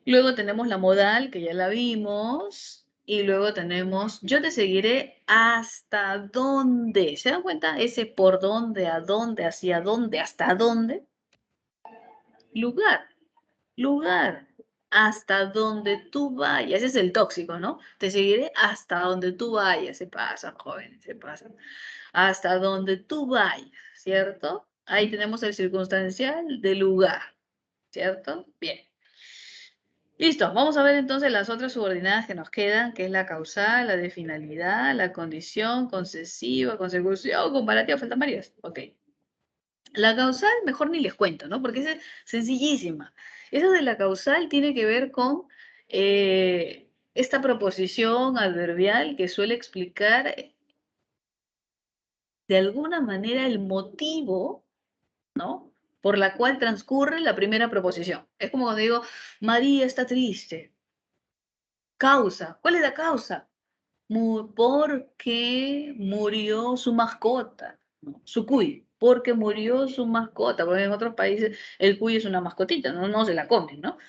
Luego tenemos la modal, que ya la vimos, y luego tenemos, yo te seguiré hasta dónde. ¿Se dan cuenta? Ese por dónde, a dónde, hacia dónde, hasta dónde. Lugar, lugar, hasta donde tú vayas. Ese es el tóxico, ¿no? Te seguiré hasta donde tú vayas. Se pasan, jóvenes, se pasan. Hasta donde tú vayas, ¿cierto? Ahí tenemos el circunstancial de lugar, ¿cierto? Bien. Listo, vamos a ver entonces las otras subordinadas que nos quedan, que es la causal, la de finalidad, la condición, concesiva, consecución, comparativa, faltan varias. Ok. La causal, mejor ni les cuento, ¿no? Porque es sencillísima. Eso de la causal tiene que ver con esta proposición adverbial que suele explicar de alguna manera el motivo, ¿no? Por la cual transcurre la primera proposición. Es como cuando digo, María está triste. Causa. ¿Cuál es la causa? Porque murió su mascota, ¿no? Su cuy. Porque murió su mascota. Porque en otros países el cuy es una mascotita, no, no se la comen, ¿no?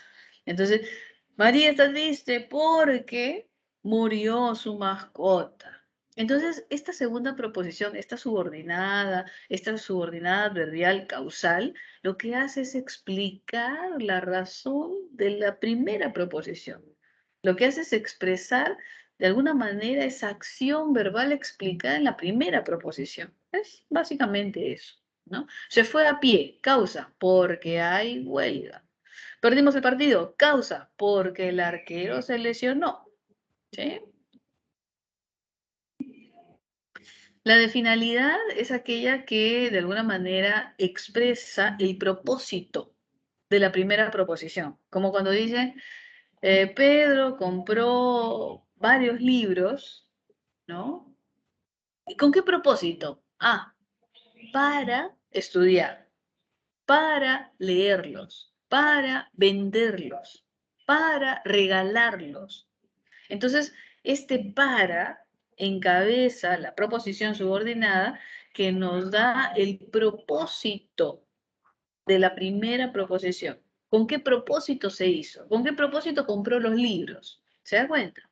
Entonces, María está triste porque murió su mascota. Entonces, esta segunda proposición, esta subordinada adverbial causal, lo que hace es explicar la razón de la primera proposición. Lo que hace es expresar de alguna manera esa acción verbal explicada en la primera proposición. Es básicamente eso, ¿no? Se fue a pie, causa, porque hay huelga. Perdimos el partido, causa, porque el arquero se lesionó, ¿sí? La de finalidad es aquella que de alguna manera expresa el propósito de la primera proposición, como cuando dice, Pedro compró varios libros, ¿no? ¿Y con qué propósito? Ah, para estudiar, para leerlos, para venderlos, para regalarlos. Entonces, este para encabeza la proposición subordinada que nos da el propósito de la primera proposición. ¿Con qué propósito se hizo? ¿Con qué propósito compró los libros? ¿Se da cuenta?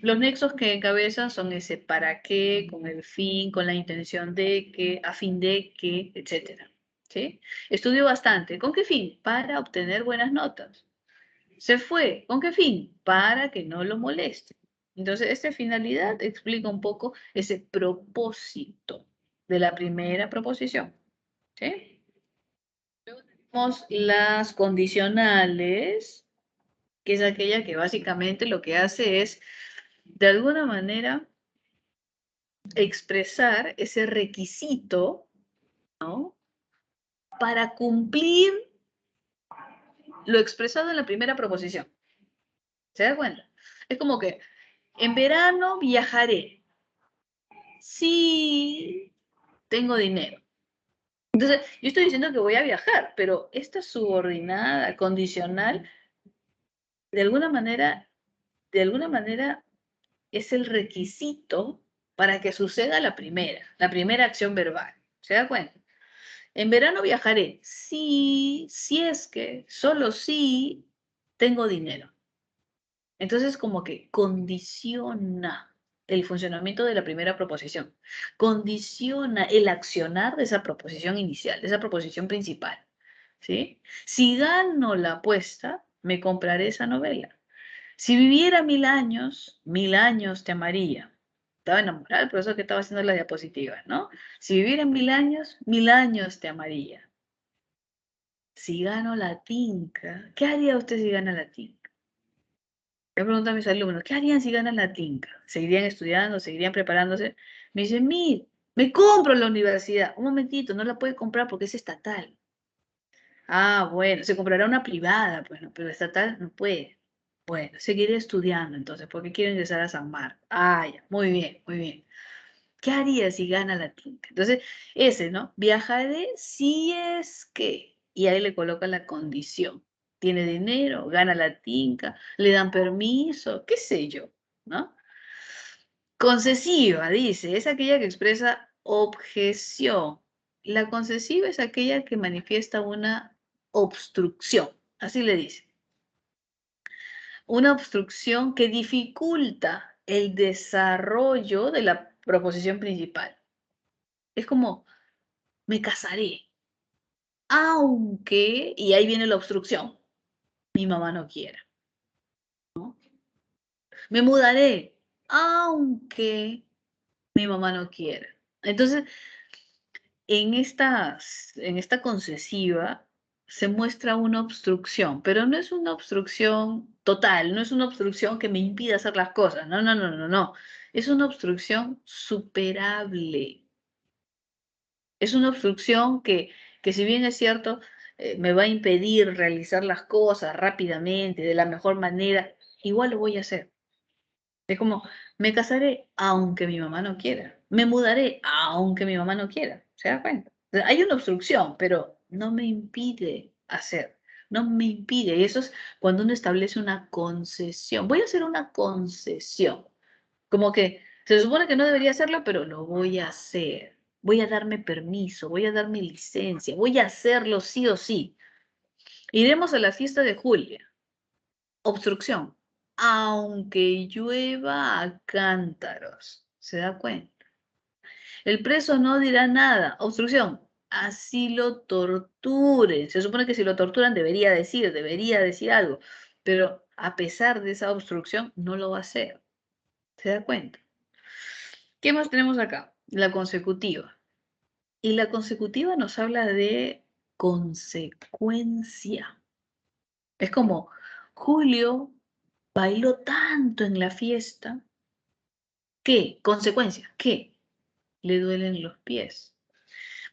Los nexos que encabezan son ese para qué, con el fin, con la intención de que, a fin de que, etcétera. ¿Sí? Estudió bastante. ¿Con qué fin? Para obtener buenas notas. Se fue. ¿Con qué fin? Para que no lo moleste. Entonces, esta finalidad explica un poco ese propósito de la primera proposición. ¿Sí? Tenemos las condicionales, que es aquella que básicamente lo que hace es, de alguna manera, expresar ese requisito, ¿no? Para cumplir lo expresado en la primera proposición. ¿Se da cuenta? Es como que en verano viajaré si tengo dinero. Entonces, yo estoy diciendo que voy a viajar, pero esta subordinada, condicional, de alguna manera es el requisito para que suceda la primera acción verbal. ¿Se da cuenta? En verano viajaré si es que, solo si tengo dinero. Entonces, como que condiciona el funcionamiento de la primera proposición, condiciona el accionar de esa proposición inicial, de esa proposición principal, ¿sí? Si gano la apuesta, me compraré esa novela. Si viviera 1000 años te amaría. Estaba enamorada, por eso que estaba haciendo la diapositiva, ¿no? Si viviera 1000 años te amaría. Si gano la tinca, ¿qué haría usted si gana la tinca? Yo pregunto a mis alumnos, ¿qué harían si ganan la tinca? ¿Seguirían estudiando? ¿Seguirían preparándose? Me dicen, mire, me compro la universidad. Un momentito, no la puede comprar porque es estatal. Ah, bueno, se comprará una privada, pues no, pero estatal no puede. Bueno, seguiré estudiando entonces, porque quiero ingresar a San Marcos. Ah, ya, muy bien, muy bien. ¿Qué haría si gana la tinca? Entonces, ese, ¿no? Viajaré si es que, y ahí le colocan la condición. Tiene dinero, gana la tinca, le dan permiso, qué sé yo, ¿no? Concesiva, dice, es aquella que expresa objeción. La concesiva es aquella que manifiesta una obstrucción, así le dice. Una obstrucción que dificulta el desarrollo de la proposición principal. Es como, me casaré, aunque, y ahí viene la obstrucción, mi mamá no quiera, ¿no? Me mudaré, aunque mi mamá no quiera. Entonces, en esta concesiva se muestra una obstrucción, pero no es una obstrucción total, no es una obstrucción que me impida hacer las cosas, no, no, no, no, no. Es una obstrucción superable. Es una obstrucción que si bien es cierto, me va a impedir realizar las cosas rápidamente, de la mejor manera, igual lo voy a hacer. Es como, me casaré aunque mi mamá no quiera. Me mudaré aunque mi mamá no quiera. ¿Se da cuenta? O sea, hay una obstrucción, pero no me impide hacer. No me impide. Y eso es cuando uno establece una concesión. Voy a hacer una concesión. Como que se supone que no debería hacerlo, pero lo voy a hacer. Voy a darme permiso, voy a darme licencia, voy a hacerlo sí o sí. Iremos a la fiesta de Julia. Obstrucción. Aunque llueva a cántaros. ¿Se da cuenta? El preso no dirá nada. Obstrucción. Así lo torturen. Se supone que si lo torturan debería decir algo. Pero a pesar de esa obstrucción, no lo va a hacer. ¿Se da cuenta? ¿Qué más tenemos acá? La consecutiva. Y la consecutiva nos habla de consecuencia. Es como Julio bailó tanto en la fiesta que, consecuencia, que le duelen los pies.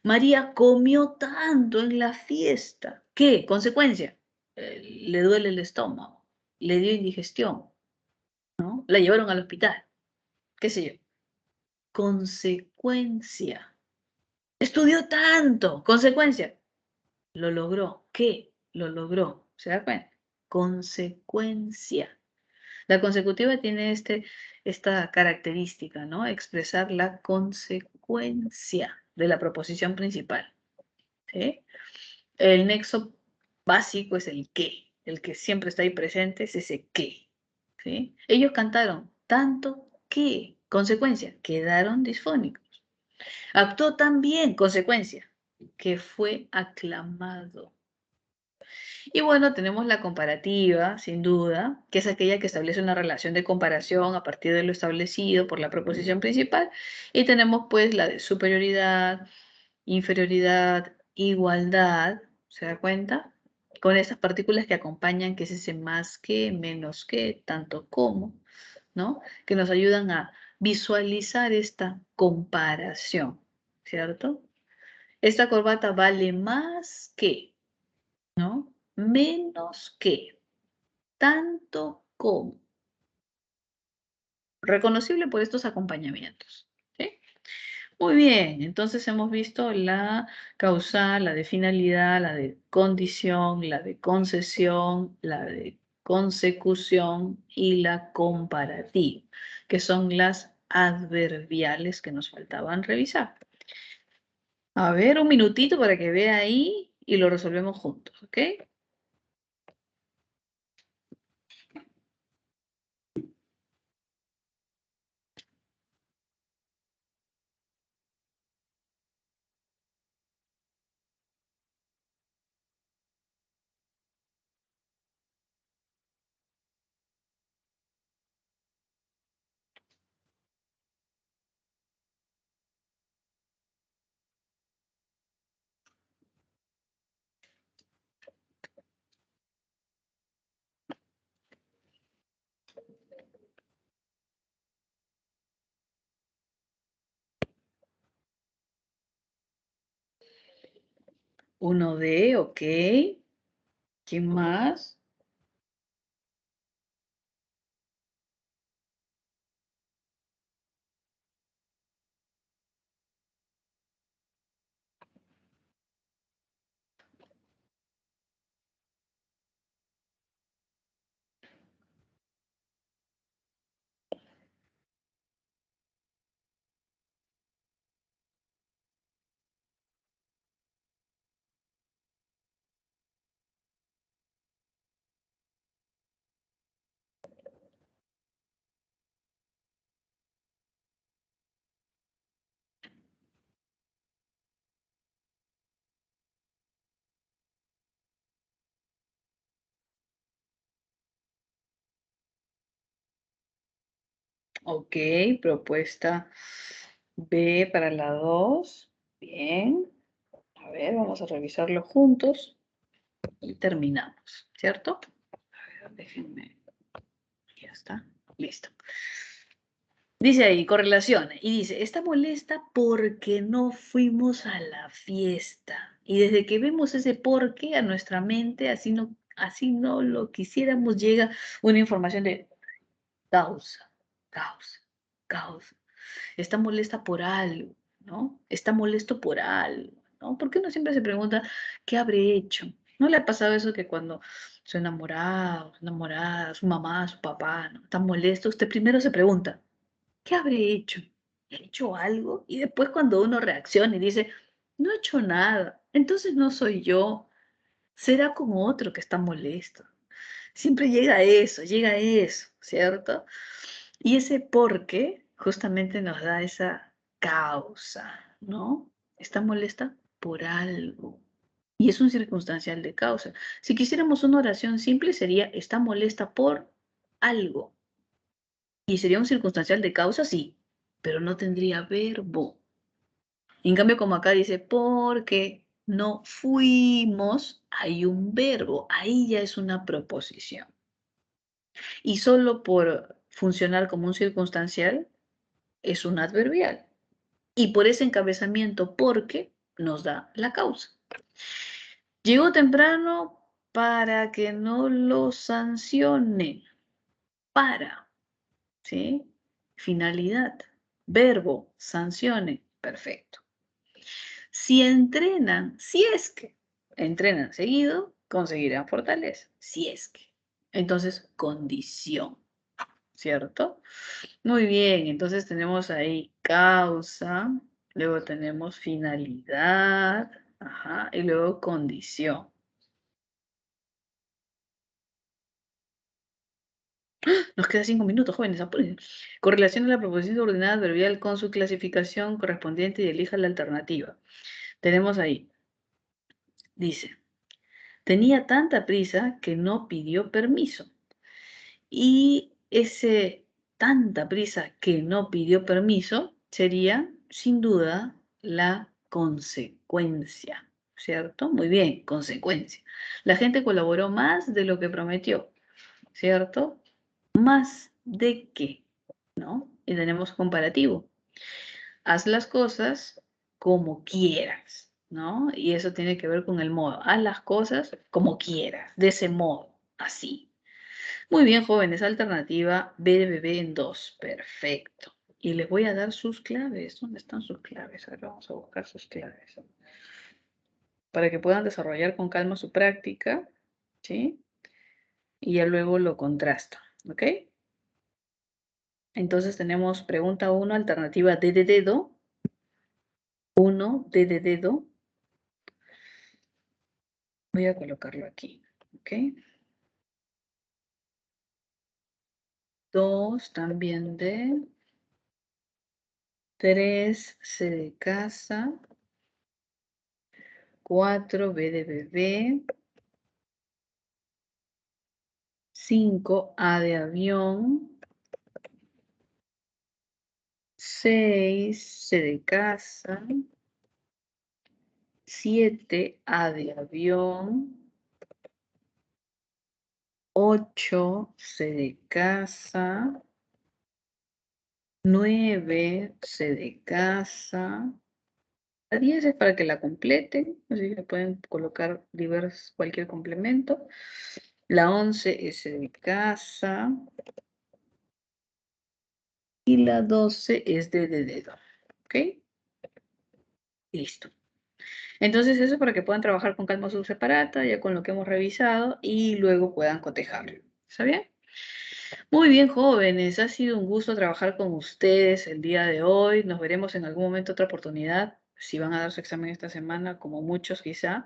María comió tanto en la fiesta que, consecuencia, le duele el estómago, le dio indigestión, ¿no? La llevaron al hospital, qué sé yo. Consecuencia. Estudió tanto, consecuencia. Lo logró. ¿Qué? Lo logró. ¿Se da cuenta? Consecuencia. La consecutiva tiene esta característica, ¿no? Expresar la consecuencia de la proposición principal. ¿Sí? El nexo básico es el qué. El que siempre está ahí presente es ese qué. ¿Sí? Ellos cantaron tanto que, consecuencia, quedaron disfónicos. Actuó tan bien, consecuencia, que fue aclamado. Y bueno, tenemos la comparativa, sin duda, que es aquella que establece una relación de comparación a partir de lo establecido por la proposición principal. Y tenemos pues la de superioridad, inferioridad, igualdad, ¿Se da cuenta? Con esas partículas que acompañan, que es ese más que, menos que, tanto como, ¿no? Que nos ayudan a visualizar esta comparación, ¿cierto? Esta corbata vale más que, ¿no? Menos que, tanto como. Reconocible por estos acompañamientos, ¿sí? Muy bien, entonces hemos visto la causal, la de finalidad, la de condición, la de concesión, la de consecución y la comparativa, que son las adverbiales que nos faltaban revisar. A ver, un minutito para que vea ahí y lo resolvemos juntos, ¿ok? Uno de, ok. ¿Quién más? Ok, propuesta B para la 2. Bien. A ver, vamos a revisarlo juntos y terminamos, ¿cierto? A ver, déjenme. Ya está. Listo. Dice ahí, correlación. Y dice, está molesta porque no fuimos a la fiesta. Y desde que vemos ese por qué a nuestra mente, así no lo quisiéramos, llega una información de causa, causa, causa. Está molesta por algo, ¿no? Está molesto por algo, ¿no? ¿Por qué uno siempre se pregunta, ¿qué habré hecho? ¿No le ha pasado eso que cuando su enamorado, enamorada, su mamá, su papá, ¿no? Está molesto, usted primero se pregunta, ¿qué habré hecho? ¿He hecho algo? Y después cuando uno reacciona y dice, no he hecho nada, entonces no soy yo, será como otro que está molesto. Siempre llega eso, ¿cierto? Y ese por qué justamente nos da esa causa, ¿no? Está molesta por algo. Y es un circunstancial de causa. Si quisiéramos una oración simple sería está molesta por algo. Y sería un circunstancial de causa, sí, pero no tendría verbo. En cambio, como acá dice, porque no fuimos, hay un verbo. Ahí ya es una proposición. Y solo por funcionar como un circunstancial es un adverbial. Y por ese encabezamiento, porque nos da la causa. Llegó temprano para que no lo sancionen. Para, ¿sí? Finalidad. Verbo, sancione. Perfecto. Si entrenan, si es que entrenan seguido, conseguirán fortaleza. Si es que. Entonces, condición, ¿cierto? Muy bien, entonces tenemos ahí causa, luego tenemos finalidad, ajá, y luego condición. Nos queda 5 minutos, jóvenes, apúrense. Correlacione la proposición subordinada adverbial con su clasificación correspondiente y elija la alternativa. Tenemos ahí, dice, tenía tanta prisa que no pidió permiso. Y ese tanta prisa que no pidió permiso sería, sin duda, la consecuencia. ¿cierto? Muy bien, consecuencia. La gente colaboró más de lo que prometió, ¿cierto? ¿Más de qué? ¿No? Y tenemos comparativo. Haz las cosas como quieras, ¿no? Y eso tiene que ver con el modo. Haz las cosas como quieras, de ese modo, así. Muy bien, jóvenes, alternativa B de bebé en 2. Perfecto. Y les voy a dar sus claves. ¿Dónde están sus claves? Ahora vamos a buscar sus claves. Para que puedan desarrollar con calma su práctica, ¿sí? Y ya luego lo contrastan, ¿ok? Entonces tenemos pregunta 1, alternativa D de dedo. 1, D de dedo. Voy a colocarlo aquí, ¿ok? 2, también D. 3, C de casa. 4, B de bebé. 5, A de avión. 6, C de casa. 7, A de avión. 8, C de casa. 9, C de casa. La 10 es para que la completen, así que pueden colocar cualquier complemento. La 11 es C de casa. Y la 12 es D de dedo. ¿Ok? Listo. Entonces eso es para que puedan trabajar con calma su separata, ya con lo que hemos revisado, y luego puedan cotejarlo. ¿Está bien? Muy bien, jóvenes. Ha sido un gusto trabajar con ustedes el día de hoy. Nos veremos en algún momento, otra oportunidad. Si van a dar su examen esta semana, como muchos quizá,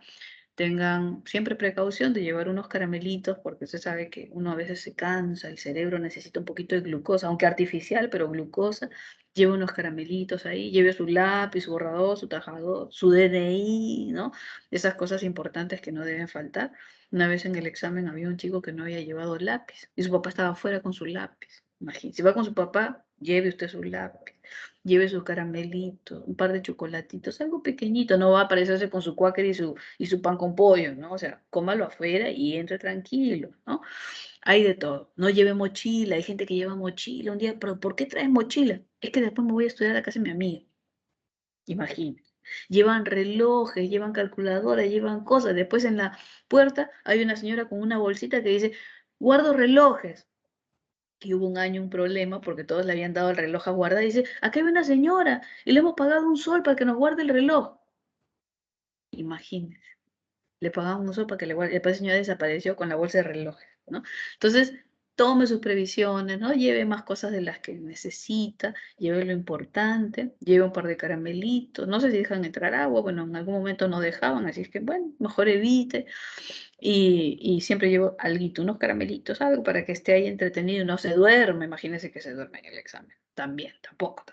tengan siempre precaución de llevar unos caramelitos, porque usted sabe que uno a veces se cansa, el cerebro necesita un poquito de glucosa, aunque artificial, pero glucosa. Lleve unos caramelitos ahí, lleve su lápiz, su borrador, su tajador, su DNI, ¿no? Esas cosas importantes que no deben faltar. Una vez en el examen había un chico que no había llevado lápiz y su papá estaba afuera con su lápiz. Imagínese, si va con su papá, lleve usted su lápiz, lleve sus caramelitos, un par de chocolatitos, algo pequeñito, no va a aparecerse con su cuáquer y su pan con pollo, ¿no? O sea, cómalo afuera y entre tranquilo, ¿no? Hay de todo. No lleve mochila, hay gente que lleva mochila. Un día, pero ¿por qué traes mochila? Es que después me voy a estudiar a la casa de mi amiga. Imagínense. Llevan relojes, llevan calculadoras, llevan cosas. Después en la puerta hay una señora con una bolsita que dice, guardo relojes. Y hubo un año un problema porque todos le habían dado el reloj a guardar. Y dice, acá hay una señora y le hemos pagado un sol para que nos guarde el reloj. Imagínense. Le pagaban un uso para que le guarde. Después el señor desapareció con la bolsa de relojes, ¿no? Entonces, tome sus previsiones, ¿no? Lleve más cosas de las que necesita, lleve lo importante, lleve un par de caramelitos. No sé si dejan entrar agua, bueno, en algún momento no dejaban, así es que, bueno, mejor evite. Y siempre llevo alguito, unos caramelitos, algo para que esté ahí entretenido y no se duerme. Imagínense que se duerme en el examen. También, tampoco.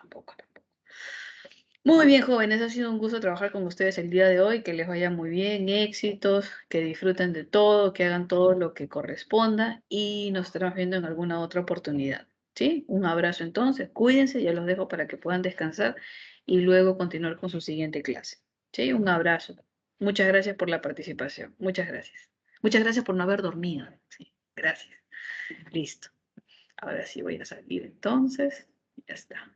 Muy bien, jóvenes, ha sido un gusto trabajar con ustedes el día de hoy, que les vaya muy bien, éxitos, que disfruten de todo, que hagan todo lo que corresponda y nos estaremos viendo en alguna otra oportunidad. ¿Sí? Un abrazo entonces, cuídense, ya los dejo para que puedan descansar y luego continuar con su siguiente clase. ¿Sí? Un abrazo. Muchas gracias por la participación. Muchas gracias. Muchas gracias por no haber dormido. Sí, gracias. Listo. Ahora sí voy a salir entonces. Ya está.